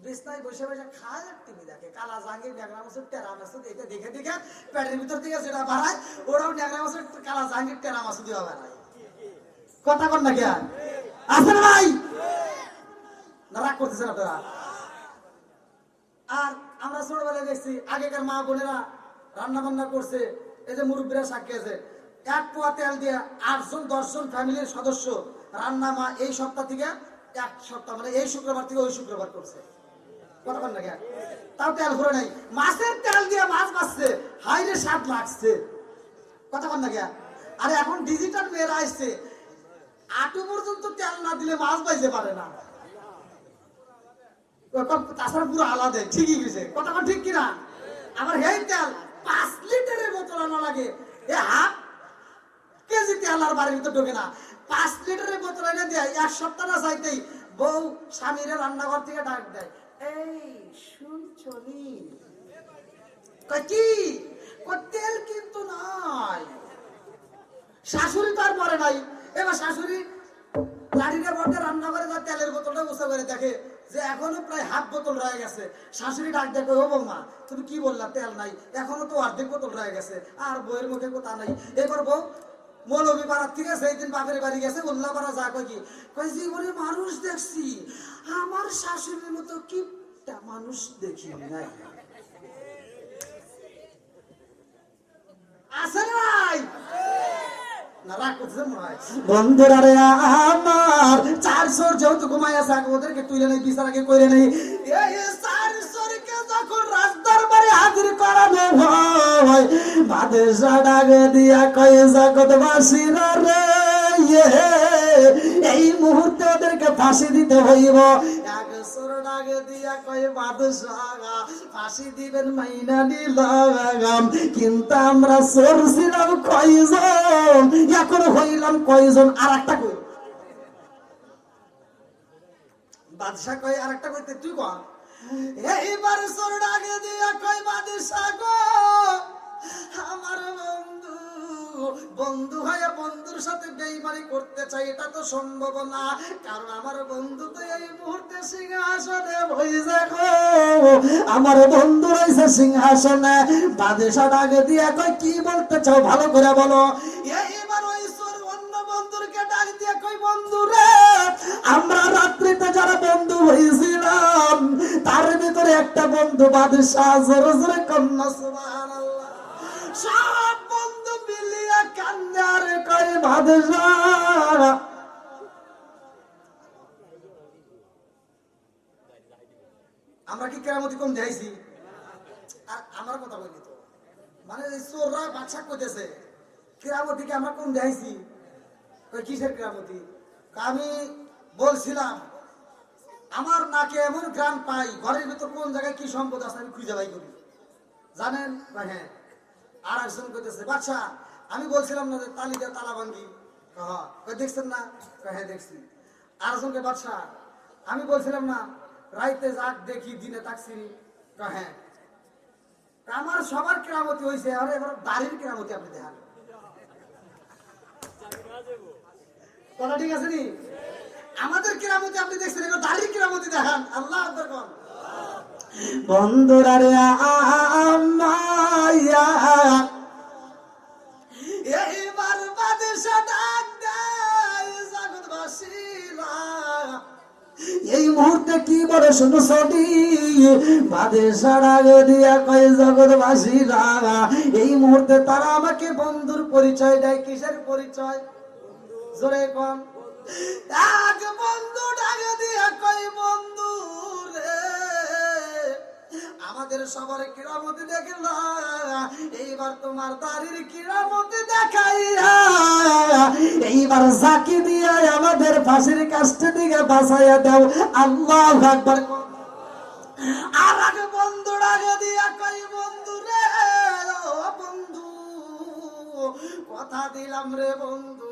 বিছনায় বসে বসে খায় আর টিভি দেখে। কালা জাঙ্গির ন্যাংরা মাছের টেরা মাছ এটা দেখে দেখে পেটের ভিতর থেকে যেটা বাড়ায় ওরাও ন্যাংরা মাছের কালা জাঙ্গির টেরা মাছ দিয়ে বাড়ায়। কথা কন না কেন আছে না ভাই? না রাগ করতেছেন আপনারা? আর আমরা ছোটবেলায় দেখছি আগেকার মা বোনেরা রান্না বান্না করছে, এই যে মুরব্বীরা সাক্ষী আছে, 1 পোয়া তেল দিয়ে 8-10 জন ফ্যামিলির সদস্য রান্না মা এই সপ্তাহ থেকে 1 সপ্তাহ মানে এই শুক্রবার থেকে ওই শুক্রবার করছে। কথা বল না কেন? তাও তেল ভরে নাই, মাছের তেল দিয়ে মাছ বাছছে, হাইরে স্বাদ লাগছে। কথা বল না কেন? আরে এখন ডিজিটাল মেয়েরা আসছে, আটু পর্যন্ত তেল না দিলে মাছ বাইতে পারে না, তাছাড়া পুরো আলাদা। ঠিকই গেছে কথা ঠিক কিনা? আমার এই তেল 5 লিটারের বোতল আনা লাগে, এ হাফ কেজি তেল আর বাড়ির ভিতর ঢোকে না, 5 লিটারের বোতল এনে দেয়। 1 সপ্তাহ না চাইতেই বউ স্বামীর রান্নাঘর থেকে ডাক দেয়, এই শুনছনি কি তেল কিন্তু নাই। শাশুড়ি তো আর পরে নাই, এবার শাশুড়ি লাড়িটা বটে রান্নাঘরে যা তেলের বোতলটা বসে করে দেখে যে এখনো প্রায় হাফ বোতল রয়ে গেছে। শাশুড়ি ডাক দেখো, ও বৌমা তুমি কি বললা তেল নাই, এখনো তো অর্ধেক বোতল রয়ে গেছে। আর বইয়ের মুখে কথা নাই। এবার বউ মৌলভী পাড়ার থেকে সেই দিন বাপের বাড়ি গেছে, উল্লা পাড়া যা কই কি কই জীবনে মানুষ দেখছি, আমার শাশুড়ির মতো কিপটা মানুষ দেখি নাই। আছে নাই? বন্ধুরা রে আমার 400 যেহেতু ঘুমাই আছে, ওদেরকে তুলে নেই বিচার আগে করে নেই। এই 400কে যখন রাজদরবারে হাজির করানো হয়, বাদশা ডাক দিয়া কয় জগৎবাসীরা রে এই মুহূর্তে ওদেরকে ফাঁসি দিতে হইব। 100 ডাক দিয়া কয় বাদশা ফাঁসি দিবেন মাইনা নিলাম, কিন্তু আমরা চোর ছিলাম কয়জন, এখন হইলাম কয়জন। আর একটা কই বাদশা কয়, আর একটা কইতে তুই কর। এইবার চোর ডাক দিয়া কয় বাদশা গো আমার বন্ধু, বন্ধু হয়ে বন্ধুর সাথে বেইমানি করতে চাই এটা তো সম্ভব না, কারণ আমার বন্ধু তো এই মুহূর্তে সিংহাসনে বসে গো, আমার বন্ধু রয়েছে সিংহাসনে। বাদশা ডাক দিয়া কয় কি বলতে চাও ভালো করে বলো। এইবার ওই চোর অন্য বন্ধুকে ডাক দিয়া কয় বন্ধু রে আমরা রাত্রিতে যারা বন্ধু হয়েছিলাম তার ভিতরে একটা বন্ধু বাদশা, জোরে জোরে কন্যা সুবহানাল্লাহ, সব বন্ধু মিলিয়া কান্দে আর কয় বাদশা আমরা কি কেরামতি কম দেখাইছি? আর আমার কথা বলি তো মানে চোররা বাদশা কইতেছে কেরামতি কি আমরা কম দেখাইছি? কিসের কেরামতি? আমি বলছিলাম আমার নাকে এমন গ্রাম পাই, ঘরের ভিতর কোন জায়গায় কি সম্পদ আছে আমি খুঁজে বাই করি, জানেন? হ্যাঁ। আর একজন কইতেছে বাদশা আমি বলছিলাম না যে তালি দিয়ে তালা ভাঙ্গি, দেখছেন না? হ্যাঁ দেখছি। আর একজনকে বাদশা আমি বলছিলাম না রাইতে যাক দেখি দিনে তাকছি, হ্যাঁ আমার সবার কেরামতি হয়েছে, আর এবার দাড়ির কেরামতি আপনি দেখান। কথা ঠিক আছে নি? আমাদের কেরামতি আপনি দেখছেন, এবার দাড়ির কেরামতি দেখান। আল্লাহ আকবার কোন। বন্ধুরা রে এইবার বাদশা ডাক দেয় জগৎবাসীরা, এই মুহূর্তে কি বলে শুনো সদি, বাদশা ডাক দিয়া কয় জগৎবাসীরা, এই মুহূর্তে তারা আমাকে বন্ধুর পরিচয় দেয়। কিসের পরিচয়? জোরে কোন। এক বন্ধু ডাক দিয়া কয় বন্ধু রে, আমাদের সবার কিরামতি দেখলা, এইবার তোমার দাড়ির কিরামতি দেখাইয়া এইবার জাকি দিয়া আমাদের ফাঁসির কাস্টে দিকে বাঁচাইয়া দাও। আল্লাহু আকবার। আর আগে বন্ধু ডাকে দিয়া কই বন্ধু রে, ও বন্ধু কথা দিলাম রে বন্ধু,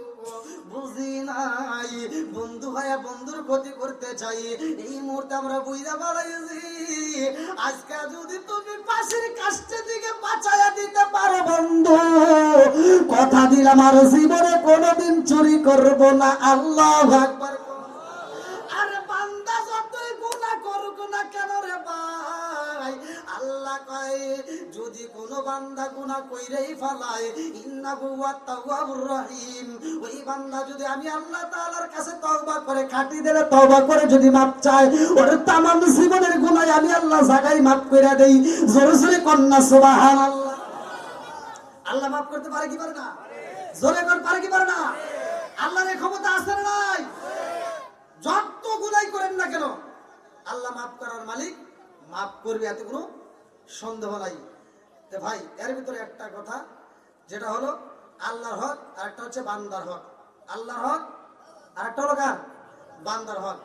বুঝি নাই বন্ধু ভাইয়া বন্ধুর ক্ষতি করতে চাই। এই মুহূর্তে আমরা বুঝা পারাইছি, আজকে যদি তুমি পাশের কাস্টের দিকে বাঁচাইয়া দিতে পারো বন্ধু, কথা দিলাম আর জীবনে কোনোদিন চুরি করব না। আল্লাহু আকবার। আরে বান্দা যতই গুনাহ করুক না কেন রে ভাই, আল্লাহ কয় যদি কোনো বান্দা গুনাহ কইরেই ফেলায়, ইন্নাহু ওয়াত-তাওয়াবুর রহিম, ওই বান্দা যদি আমি আল্লাহ তাআলার কাছে তওবা করে খাঁটি দিলে তওবা করে যদি মাপ চায়, ওর তামাম জীবনের গুনাহ আমি আল্লাহ জায়গায় মাফ কইরা দেই। জোরে জোরে কন্না সুবহানাল্লাহ। আল্লাহ মাফ করতে পারে কি পারে না? জোরে কোন পারে কি পারে না? আল্লাহর এই ক্ষমতা আছে না নাই? যত গুনাহ করেন না কেন আল্লাহ মাফ করার মালিক, মাফ করবে, এত কোনো সন্দেহ নাই। তো ভাই এর ভিতরে একটা কথা, যেটা হলো আল্লাহর হক আর একটা হচ্ছে বান্দার হক। আল্লাহর হক আর একটা হলো কার? বান্দার হক।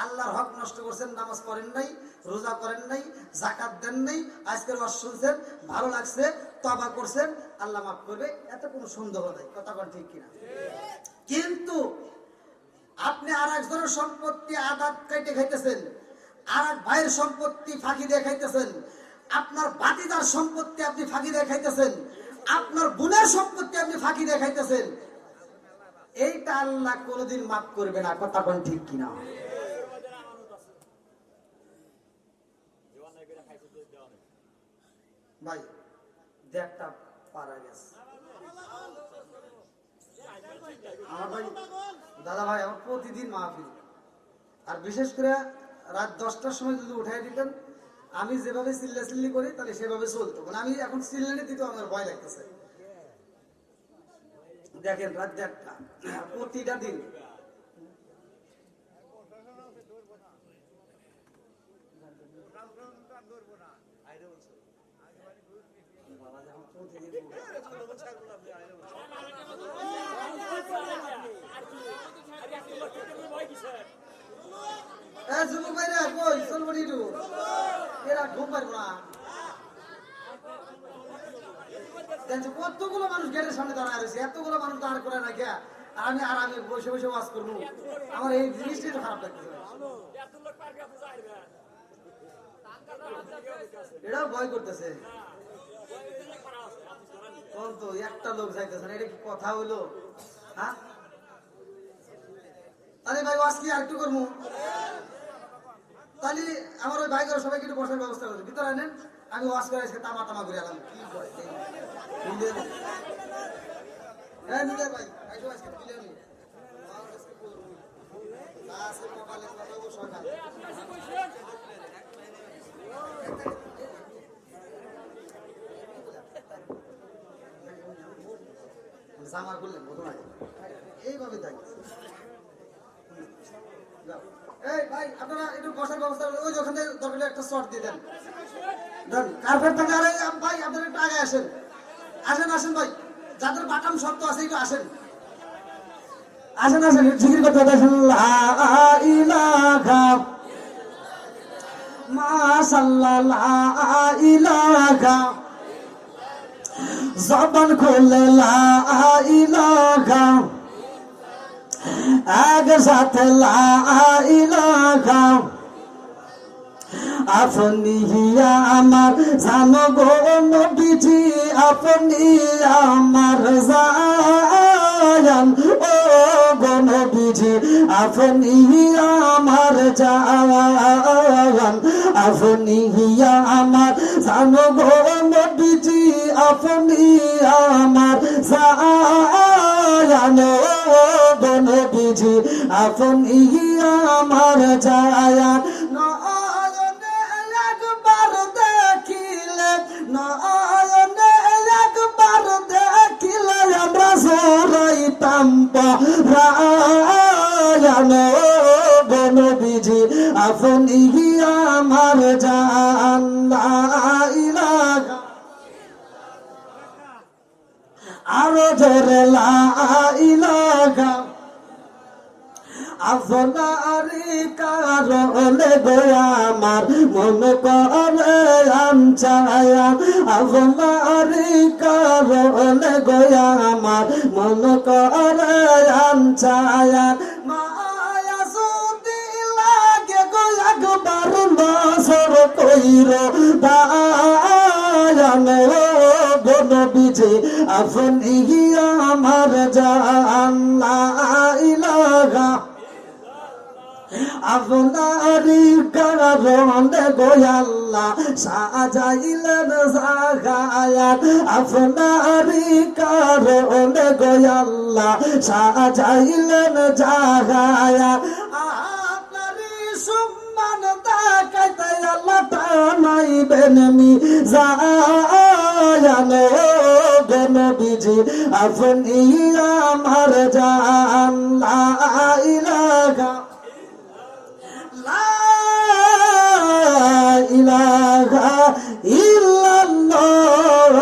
আল্লাহর হক নষ্ট করছেন, নামাজ পড়েন নাই, রোজা করেন নাই, যাকাত দেন নাই, আজকের ওয়াজ শুনছেন, ভালো লাগছে, তওবা করছেন, আল্লাহ মাফ করবে, এত কোনো সন্দেহ নাই। কথা কোন ঠিক কিনা? কিন্তু আপনি আর একজনের সম্পত্তি আদাত কেটে খাইতেছেন, আর এক ভাইয়ের সম্পত্তি ফাঁকি দিয়ে খাইতেছেন, আপনার ভাতিজার সম্পত্তি আপনি ফাঁকি দিয়ে খাইতেছেন, আপনার বোনের সম্পত্তি আপনি ফাঁকি দিয়ে খাইতেছেন, এইটা আল্লাহ কোনোদিন মাফ করবে না। কথা কোন ঠিক কিনা? ভাই দেখটা পারা গেছে আমার ভাই, দাদা ভাই আমার প্রতিদিন মাহফিল, আর বিশেষ করে রাত 10টার সময় যদি উঠাই দিতেন, আমি যেভাবে চিল্লাচিল্লি করি তাহলে সেভাবে চলতো। মানে আমি এখন চিল্লানি দিতে আমার ভয় লাগতেছে। দেখেন রাত 1টা প্রতিটা দিন। কতগুলো মানুষ গেটের সামনে দাঁড়ায় রয়েছে, এতগুলো মানুষ দাঁড় করে না কে, আমি বসে বসে ওয়াজ করবো, আমার এই জিনিসটাই তো খারাপ লাগছে। এটাও ভয় করতেছে, তো একটা লোক যাইতেছে না, এটা কি কথা হইলো? হ্যাঁ আরে ভাই ওয়াজ কি আরেকটু করবো? তাহলে আমার ওই ভাই সবাইকে একটু বসার ব্যবস্থা করবে, ভিতরে আনেন, আমি ওয়াজ করে আজকে তামা তামা করে এলাম। কি করে ভাই আজকে জামা করলেন এইভাবে তাই। এই ভাই আপনারা একটু বসার ব্যবস্থা, ওই যে ওখানে দরকার একটা শর্ট দিয়ে দেন, কার্পেট থেকে। আরে ভাই আপনারা একটু আগে আসেন, আসেন আসেন ভাই, যাদের বাটাম শর্ত আছে একটু আসেন, আসেন আসেন, জিকির করতে আসেন। লা ইলাহা মাশাআল্লাহ, লা ইলাহা, জবান খুলে লা ইলাহা, এক সাথে লা ইলাহা আপনি আমার জানো গো নবীজি আপনি আমার জান ও গো নবীজি আপনি আমার জান আপনি আমার জানো গো নবীজি আপনি আমার জান ও গো নবীজি আপনি আমার জান নয়নে একবার দেখিলে নয়নে একবার দেখিলে আমরা জড়াইতাম পরায়ণ গো নবীজি আপনি আমার জান লা ইলাহা আরো জোরে লা ইলাহা আপনারি কারণে গো আমার মন করে আনছায়া আপনারি কারণে গো আমার মন করে আনছায়া মায়া যদি লাগে গো একবার নজর কইর দায়ান গো নবীজি আপনি আমার জান লা ইলাহা আপনারি কারণে গো আল্লাহ সাজাইলেন জাগায়াত আপনারি কারণে গো আল্লাহ সাজাইলেন জাগায়াত আপনারি সম্মান দেখাইতে আল্লাহ টানাইবেন মিজান গো নবীজি আপনি আমার জান লা ইলাহা ইলাহা ইল্লাল্লাহ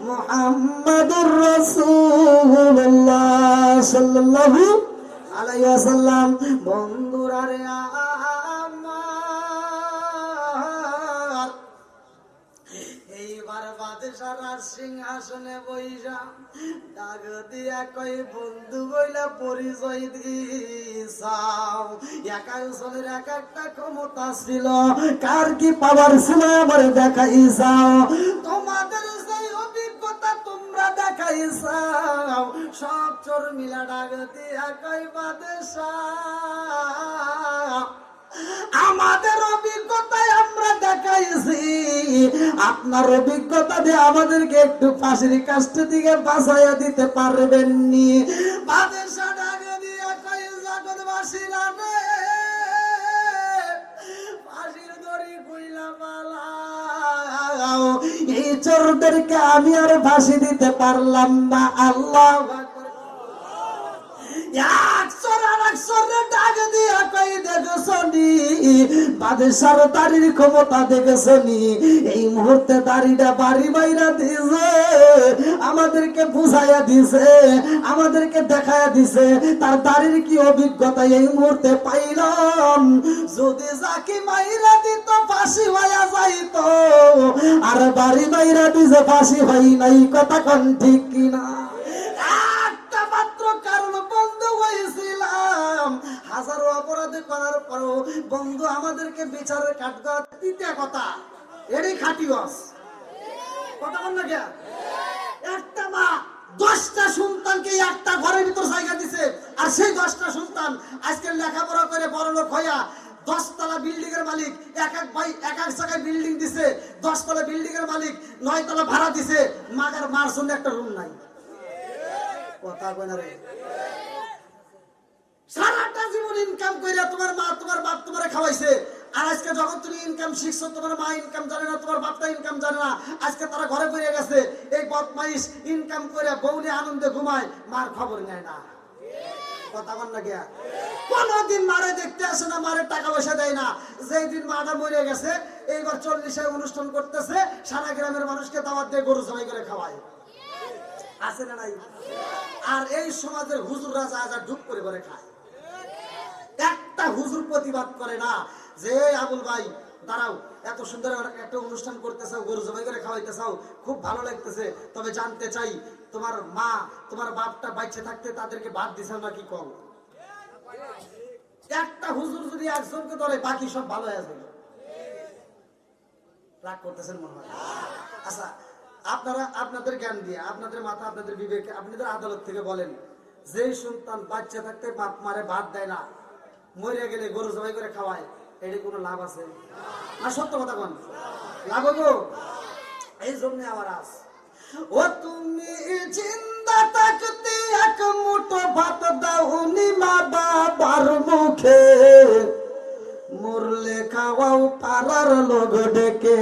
মুহাম্মাদুর রাসূলুল্লাহ সাল্লাল্লাহু আলাইহি ওয়াসাল্লাম বন্ধুরা রে আমার এইবার বাদশার সিংহাসনে বইসা ডাক দিয়া কই বন্ধু বইলা পরিচয় দিছাও এক একজনের এক একটা ক্ষমতা ছিল কার কি পাওয়ার ছিল আমার দেখাইছাও তোমাদের সেই অভিজ্ঞতা তোমরা দেখাইছাও সব চোর মিলা ডাক দিয়া কই বাদশা আমাদের অভিজ্ঞতায় আমরা দেখাইছি আপনার অভিজ্ঞতা দিয়ে আমাদেরকে একটু ফাঁসির কাষ্ট দিকে বাঁচাইয়া দিতে পারবেন নি বাদশা ডাকে দিয়া কই জগৎবাসীরা রে ফাঁসির দড়ি কইলা পালাও এই চোরদেরকে আমি আর ফাঁসি দিতে পারলাম না আল্লাহু আকবার বাদশার দাড়ির ক্ষমতা দেখেছনি এই মুহূর্তে দাড়িটা বাড়ি বাইরা দিছে আমাদেরকে বুঝাইয়া দিছে আমাদেরকে দেখাইয়া দিছে তার দাড়ির কি অভিজ্ঞতা এই মুহূর্তে পাইলাম যদি যাকে মাইরা দিত ফাঁসি হইয়া যাইত আর বাড়ি বাইরা দিছে ফাঁসি হয় নাই কথা কোন ঠিক কিনা একটা মাত্র কারণ বন্ধু হয়েছিলাম হাজারো অপরাধ করার পরও বন্ধু আমাদেরকে বিচারের কাঠগড় দিতে কথা এরই খাটি বাস কথা বল না কে একটা মা 10টা সন্তানকে একটা ঘরের ভিতর জায়গা দিছে আর সেই 10টা সন্তান আজকে লেখাপড়া করে বড়লোক হইয়া 10 তলা বিল্ডিং এর মালিক এক এক ভাই এক এক জায়গায় বিল্ডিং দিছে 10 তলা বিল্ডিং এর মালিক 9 তলা ভাড়া দিছে মাগার মার জন্য একটা রুম নাই কথা কই না রে সারাটা জীবন ইনকাম কইরা তোমার মা তোমার বাপ তোমারে খাওয়াইছে আর আজকে যখন তুমি ইনকাম শিখছো তোমার মা ইনকাম জানে না তোমার বাপটা ইনকাম জানে না আজকে তারা ঘরে পড়ে গেছে এই বদমাইশ ইনকাম করে বউনি আনন্দে ঘুমায় মার খবর নেয় না কথা বল না গিয়া কোনদিন মারে দেখতে আসে না মারে টাকা পয়সা দেয় না যেই দিন মাটা মরে গেছে এইবার 40-এ অনুষ্ঠান করতেছে সারা গ্রামের মানুষকে দাওয়াত দিয়ে গরু জবাই করে খাওয়ায় আছে না নাই আর এই সমাজের হুজুররা যা যা ডুব করে করে খায় একটা হুজুর প্রতিবাদ করে না যে আবুল ভাই দাঁড়াও এত সুন্দর একটা অনুষ্ঠান করতে চাও গরু জবাই করে খাওয়াইতে চাও খুব ভালো লাগতেছে তবে জানতে চাই তোমার মা তোমার বাপটা বাইচে থাকতে তাদেরকে বাদ দিছে নাকি কম একটা হুজুর যদি একজনকে ধরে বাকি সব ভালো হয়ে যাবে রাগ করতেছেন মনে হয়। আচ্ছা, আপনারা আপনাদের জ্ঞান দিয়ে, আপনাদের মাথা, আপনাদের বিবেকে, আপনাদের আদালত থেকে বলেন, যেই সন্তান বাচ্চা থাকতে বাপ মারে ভাত দেয় না, মরে গেলে গরু জবাই করে খাওয়ায়, এর কোনো লাভ আছে না? সত্য কথা কোন লাভ হবো? এই জন্য আমার আস, ও তুমি জিন্দা থাকতে এক মুঠো ভাত দাওনি মা বাবার মুখে, মরলে খাওয়াও পাড়ার লোক ডেকে,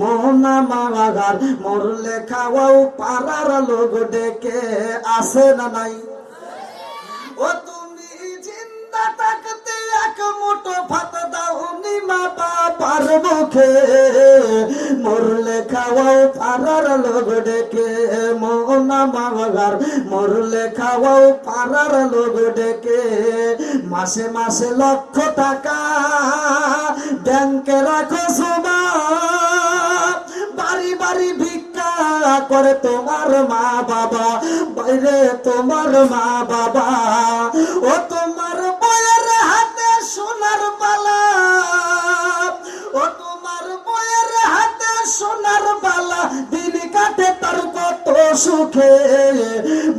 মোহনা মাগার মরলে খাওয়াও পাড়ার লোক ডেকে, আসে না নাই? ও তুমি জিন্দা থাকতে এক মুঠো ভাত দাওনি মা বাবার মুখে, মরলে খাওয়াও পাড়ার লোক ডেকে, মোহনা মাগার মরলে খাওয়াও পাড়ার লোক ডেকে, মাসে মাসে লক্ষ টাকা ব্যাংকে রাখো জমা, বাড়ি বাড়ি ভিক্ষা করে তোমার মা বাবা, বাইরে তোমার মা বাবা, ও তোমার বয়ের হাতে সোনার বালা, ও তোমার বয়ের হাতে সোনার বালা, দিন কাটে তার কত সুখে,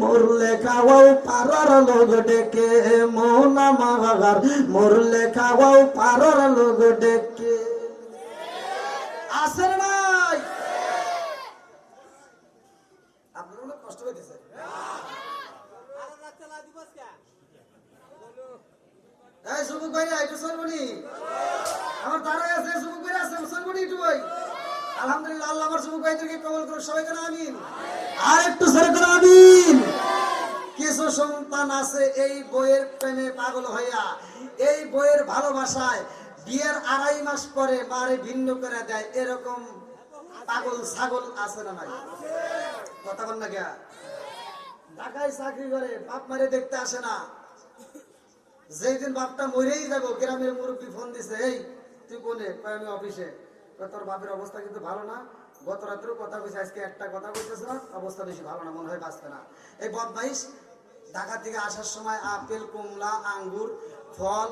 মরলে খাওয়াও পাড়ার লোক ডেকে, মোহনা মাগার মরলে খাওয়াও পাড়ার লোক ডেকে, আসে নাই? আপনার অনেক কষ্ট হইতেছে। এই সুবুক ভাই, একটু সরবনি, আমার দাঁড়ায় আছে, সুবুক ভাই আছে, সরবনি একটু ভাই। আলহামদুলিল্লাহ, আল্লাহ আমার সুবুক ভাইদেরকে কবুল করুন, সবাই করে আমিন। আর একটু সরে করে আমিন। কিছু সন্তান আছে এই বইয়ের প্রেমে পাগল হইয়া, এই বইয়ের ভালোবাসায় বিয়ের 2.5 মাস পরে মারে ভিন্ন করে দেয়, এরকম পাগল ছাগল আছে না নাই? কথা বল না কে? ঢাকায় চাকরি করে, বাপ মারে দেখতে আসে না, যেই দিন বাপটা মরেই যাব, গ্রামের মুরব্বী ফোন দিছে, এই তুই কোনে? আমি অফিসে। তোর বাপের অবস্থা কিন্তু ভালো না, গত রাত্রেও কথা কইছে, আজকে একটা কথা কইতেছে না, অবস্থা বেশি ভালো না, মনে হয় বাঁচবে না। এই বদমাইশ ঢাকা থেকে আসার সময় আপেল, কমলা, আঙ্গুর, ফল,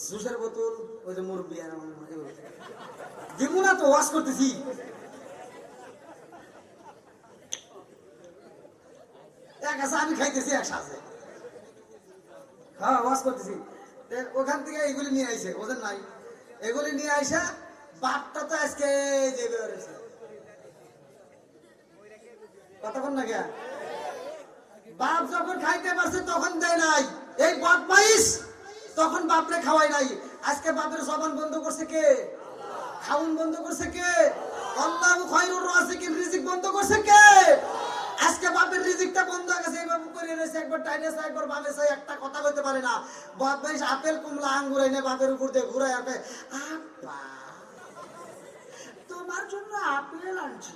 জুসের বোতল, ওই যে মুরব্বী দিব না তো, ওয়াশ করতেছি। এক আছে আমি খাইতেছি, এক সাথে হ্যাঁ ওয়াশ করতেছি। ওখান থেকে এগুলি নিয়ে আইছে, ওদের নাই, এগুলি নিয়ে আইসা বাপটা তো আজকে দেবে কতক্ষণ না কে? বাপ যখন খাইতে পারছে তখন দেয় নাই, এই বদমাইশ তখন বাপরে খাওয়াই নাই। আজকে বাপের জবান বন্ধ করছে কে? খাউন বন্ধ করছে কে? আল্লাহু খায়রুর রাযিকিন, রিজিক বন্ধ করছে কে? আজকে বাপের রিজিকটা বন্ধ হয়ে গেছে, এইভাবে করে রয়েছে, একবার টাইনেছে, একবার বামে চাই, একটা কথা কইতে পারে না। বদমাইশ আপেল, কমলা, আঙ্গুর এনে বাপের উপর দিয়ে ঘুরায় আসে, আপা তোমার জন্য আপেল আনছি,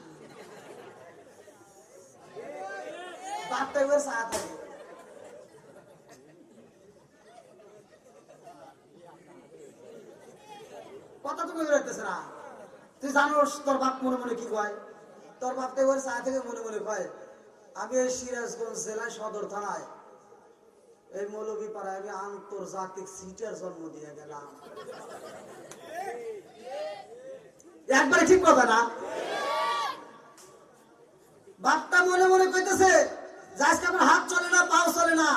বাপটা এবার চা থাকে। কথা তুমি রাখতেছে না, তুই জানোস তোর বাপ মনে মনে কি কয়? তোর বাপ তো এবার চা থেকে মনে মনে কয়, আমি এই সিরাজগঞ্জ জেলায় সদর থানায় এই মৌলভী পাড়ায় আমি আন্তর্জাতিক সিটের জন্ম দিয়ে গেলাম। একবারে ঠিক কথা না? বাপটা মনে মনে কইতেছে যে আজকে আমার হাত চলে না, পাও চলে না,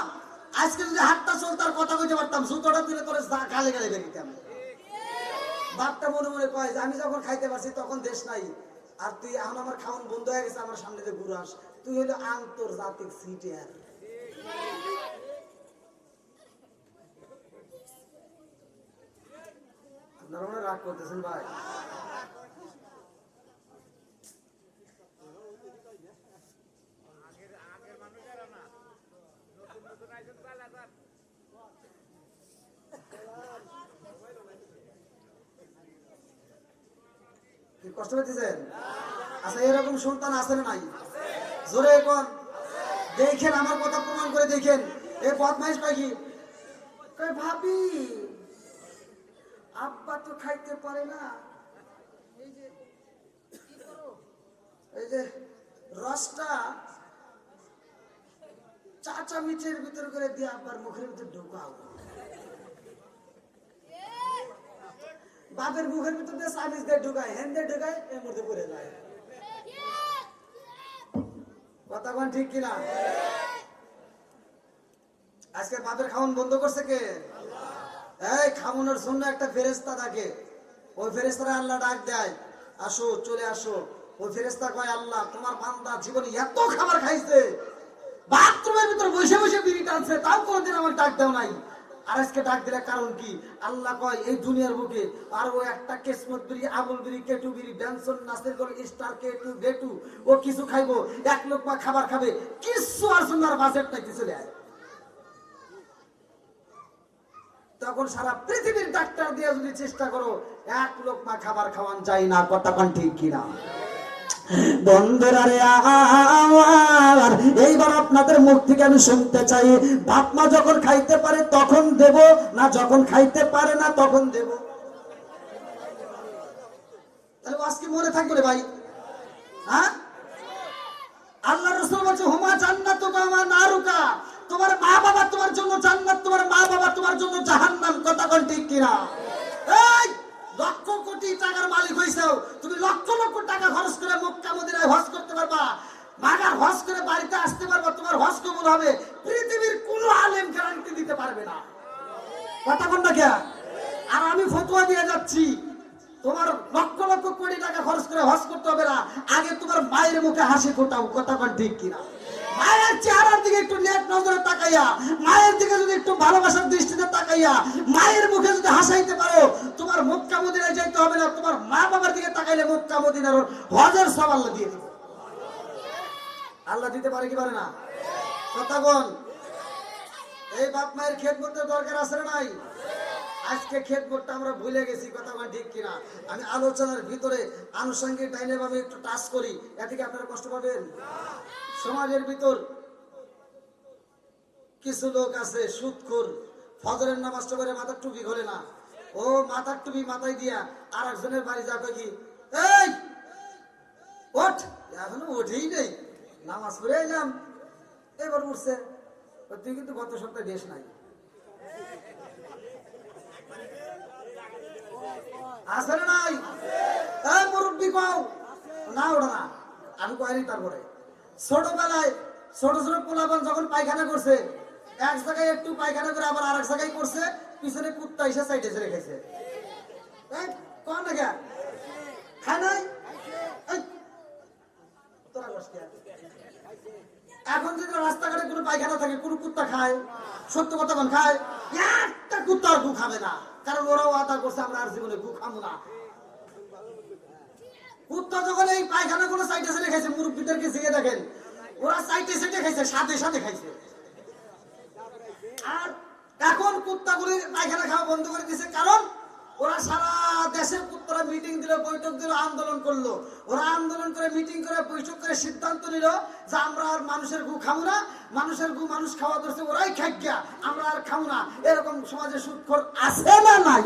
আজকে যদি হাতটা চলতো আর কথা কইতে পারতাম, জুতোটা দিলে তোর গালে গালে বেরিতাম। বাপটা মনে মনে কয় যে আমি যখন খাইতে পারছি তখন দেশ নাই, আর তুই এখন আমার খাওয়ান বন্ধ হয়ে গেছে, আমার সামনে দিয়ে ঘুরাস, তুই হলো আন্তর্জাতিক সিটিয়ার। আপনারা মনে রাগ করতেছেন ভাই? কষ্ট পেতেছেন? আচ্ছা, এরকম সন্তান আছে না নাই? জোরে এখন দেখেন, আমার কথা প্রমাণ করে দেখেন। এই বদমাইশ কয় কি? কয় ভাবি আব্বা তো খাইতে পারে না, এই যে রসটা চা চামচের ভিতর করে দিয়ে আব্বার মুখের ভিতর ঢোকাও। বাপের মুখের ভিতর দিয়ে চামিচ দিয়ে ঢুকায়, হেন দিয়ে ঢুকায়, এর মধ্যে পড়ে যায়। কথা কোন ঠিক কিনা? আজকে বাপের খাওয়ান বন্ধ করছে কে? এই খাওয়ানোর জন্য একটা ফেরেশতা থাকে, ওই ফেরেশতারা আল্লাহ ডাক দেয়, আসো চলে আসো। ওই ফেরেশতা কয়, আল্লাহ তোমার বান্দা জীবনে এত খাবার খাইছে, বাথরুমের ভিতর বসে বসে বিড়ি টানছে, তাও কোনদিন আমার ডাক দাও নাই, আর আজকে ডাক দিলে কারণ কি? আল্লাহ কয়, এই দুনিয়ার বুকে আর ও একটা কেসমত বিড়ি, আবুল বিড়ি, কেটু বিড়ি, বেনসন, নাসির গোল, স্টার, কেটু, গেটু, ও কিছু খাইবো, এক লোকমা খাবার খাবে, কিছু আর সুন্দর বাজেট নাকি চলে আয়। তখন সারা পৃথিবীর ডাক্তার দিয়ে যদি চেষ্টা করো, এক লোকমা খাবার খাওয়ান যায় না। কথা কোন ঠিক কিনা? বন্ধুরা রে আমার, এইবার আপনাদের মুখ থেকে আমি শুনতে চাই, বাপ মা যখন খাইতে পারে তখন দেব না, যখন খাইতে পারে না তখন দেব? তাহলে আজকে মনে থাকবে রে ভাই। হ্যাঁ, আল্লাহ রাসূল বলছে, হুমা জান্নাতুকা ওয়া নারুকা, তোমার মা বাবা তোমার জন্য জান্নাত, তোমার মা বাবা তোমার জন্য জাহান্নাম। কথা কোন ঠিক কিনা? এই লক্ষ কোটি টাকার মালিক হইছো, তুমি লক্ষ লক্ষ টাকা খরচ করে মক্কা মদিনায় হজ করতে পারবা, মাগার হজ করে বাড়িতে আসতে পারবা, তোমার হজ কবুল হবে, পৃথিবীর কোনো আলেম গ্যারান্টি দিতে পারবে না। কথা কোন না কে? আর আমি ফতোয়া দিয়ে যাচ্ছি, তোমার লক্ষ লক্ষ কোটি টাকা খরচ করে হজ করতে হবে না, আগে তোমার মায়ের মুখে হাসি ফোটাও। কথা কোন ঠিক কিনা? মায়ের চেহারার দিকে একটু নেক নজরে তাকাইয়া, মায়ের দিকে যদি একটু ভালোবাসার দৃষ্টিতে তাকাইয়া, মায়ের মুখে যদি হাসাইতে পারো, তোমার মক্কা মদিনায় যাইতে হবে না, তোমার মা বাবার দিকে তাকাইলে মক্কা মদিনার হজের সওয়াব আল্লাহ দিয়ে দিবে। আল্লাহ দিতে পারে কি পারে না? কথা কোন? এই বাপ মায়ের খেদমতের দরকার আছে না নাই? আজকে খেদমতটা আমরা ভুলে গেছি। কথা কোন ঠিক কিনা? আমি আলোচনার ভিতরে আনুষঙ্গিক ডাইনে ভাবে একটু টাচ করি, এদিকে আপনারা কষ্ট পাবেন। সমাজের ভিতর কিছু লোক আছে সুদখোর, ফজরের নামাজটা করে মাথার টুপি খোলে না, ও মাথার টুপি মাথায় দিয়া আর একজনের বাড়ি যাবে কি, এই ওঠ, এখনো ওঠেই নেই, নামাজ পড়ে এলাম, এবার উঠছে, তুই কিন্তু গত সপ্তাহে দেশ নাই আছে না নাই? এই মুরব্বি কও না, ওটা না, আমি কয়নি। তারপরে ছোটবেলায় ছোট ছোট পোলাপান যখন পায়খানা করছে, এক জায়গায় একটু পায়খানা করে আবার আরেক জায়গায় করছে, পিছনে কুত্তা এসে সাইডে ছেড়ে খেয়েছে। কন না কে খায় নাই? তোরা কষ্ট। এখন যদি রাস্তাঘাটে কোনো পায়খানা থাকে, কোনো কুত্তা খায়? সত্য কথা কোন খায়? একটা কুত্তা আর গু খাবে না, কারণ ওরাও আদা করছে আমরা আর জীবনে গু খাবো না। কুত্তা যখন এই পায়খানা কোনো সাইডে ছেড়ে খাইছে, মুরব্বীদেরকে জিগে দেখেন, ওরা সাইডে সেটে খাইছে, সাথে সাথে খাইছে। আর এখন কুত্তাগুলি পায়খানা খাওয়া বন্ধ করে দিয়েছে, কারণ ওরা সারা দেশের কুত্তারা মিটিং দিল, বৈঠক দিল, আন্দোলন করলো। ওরা আন্দোলন করে, মিটিং করে, বৈঠক করে সিদ্ধান্ত নিল যে আমরা আর মানুষের গু খাবো না, মানুষের গু মানুষ খাওয়া ধরছে, ওরাই খাইয়া, আমরা আর খাবো না। এরকম সমাজে সুদখোর আছে না নাই?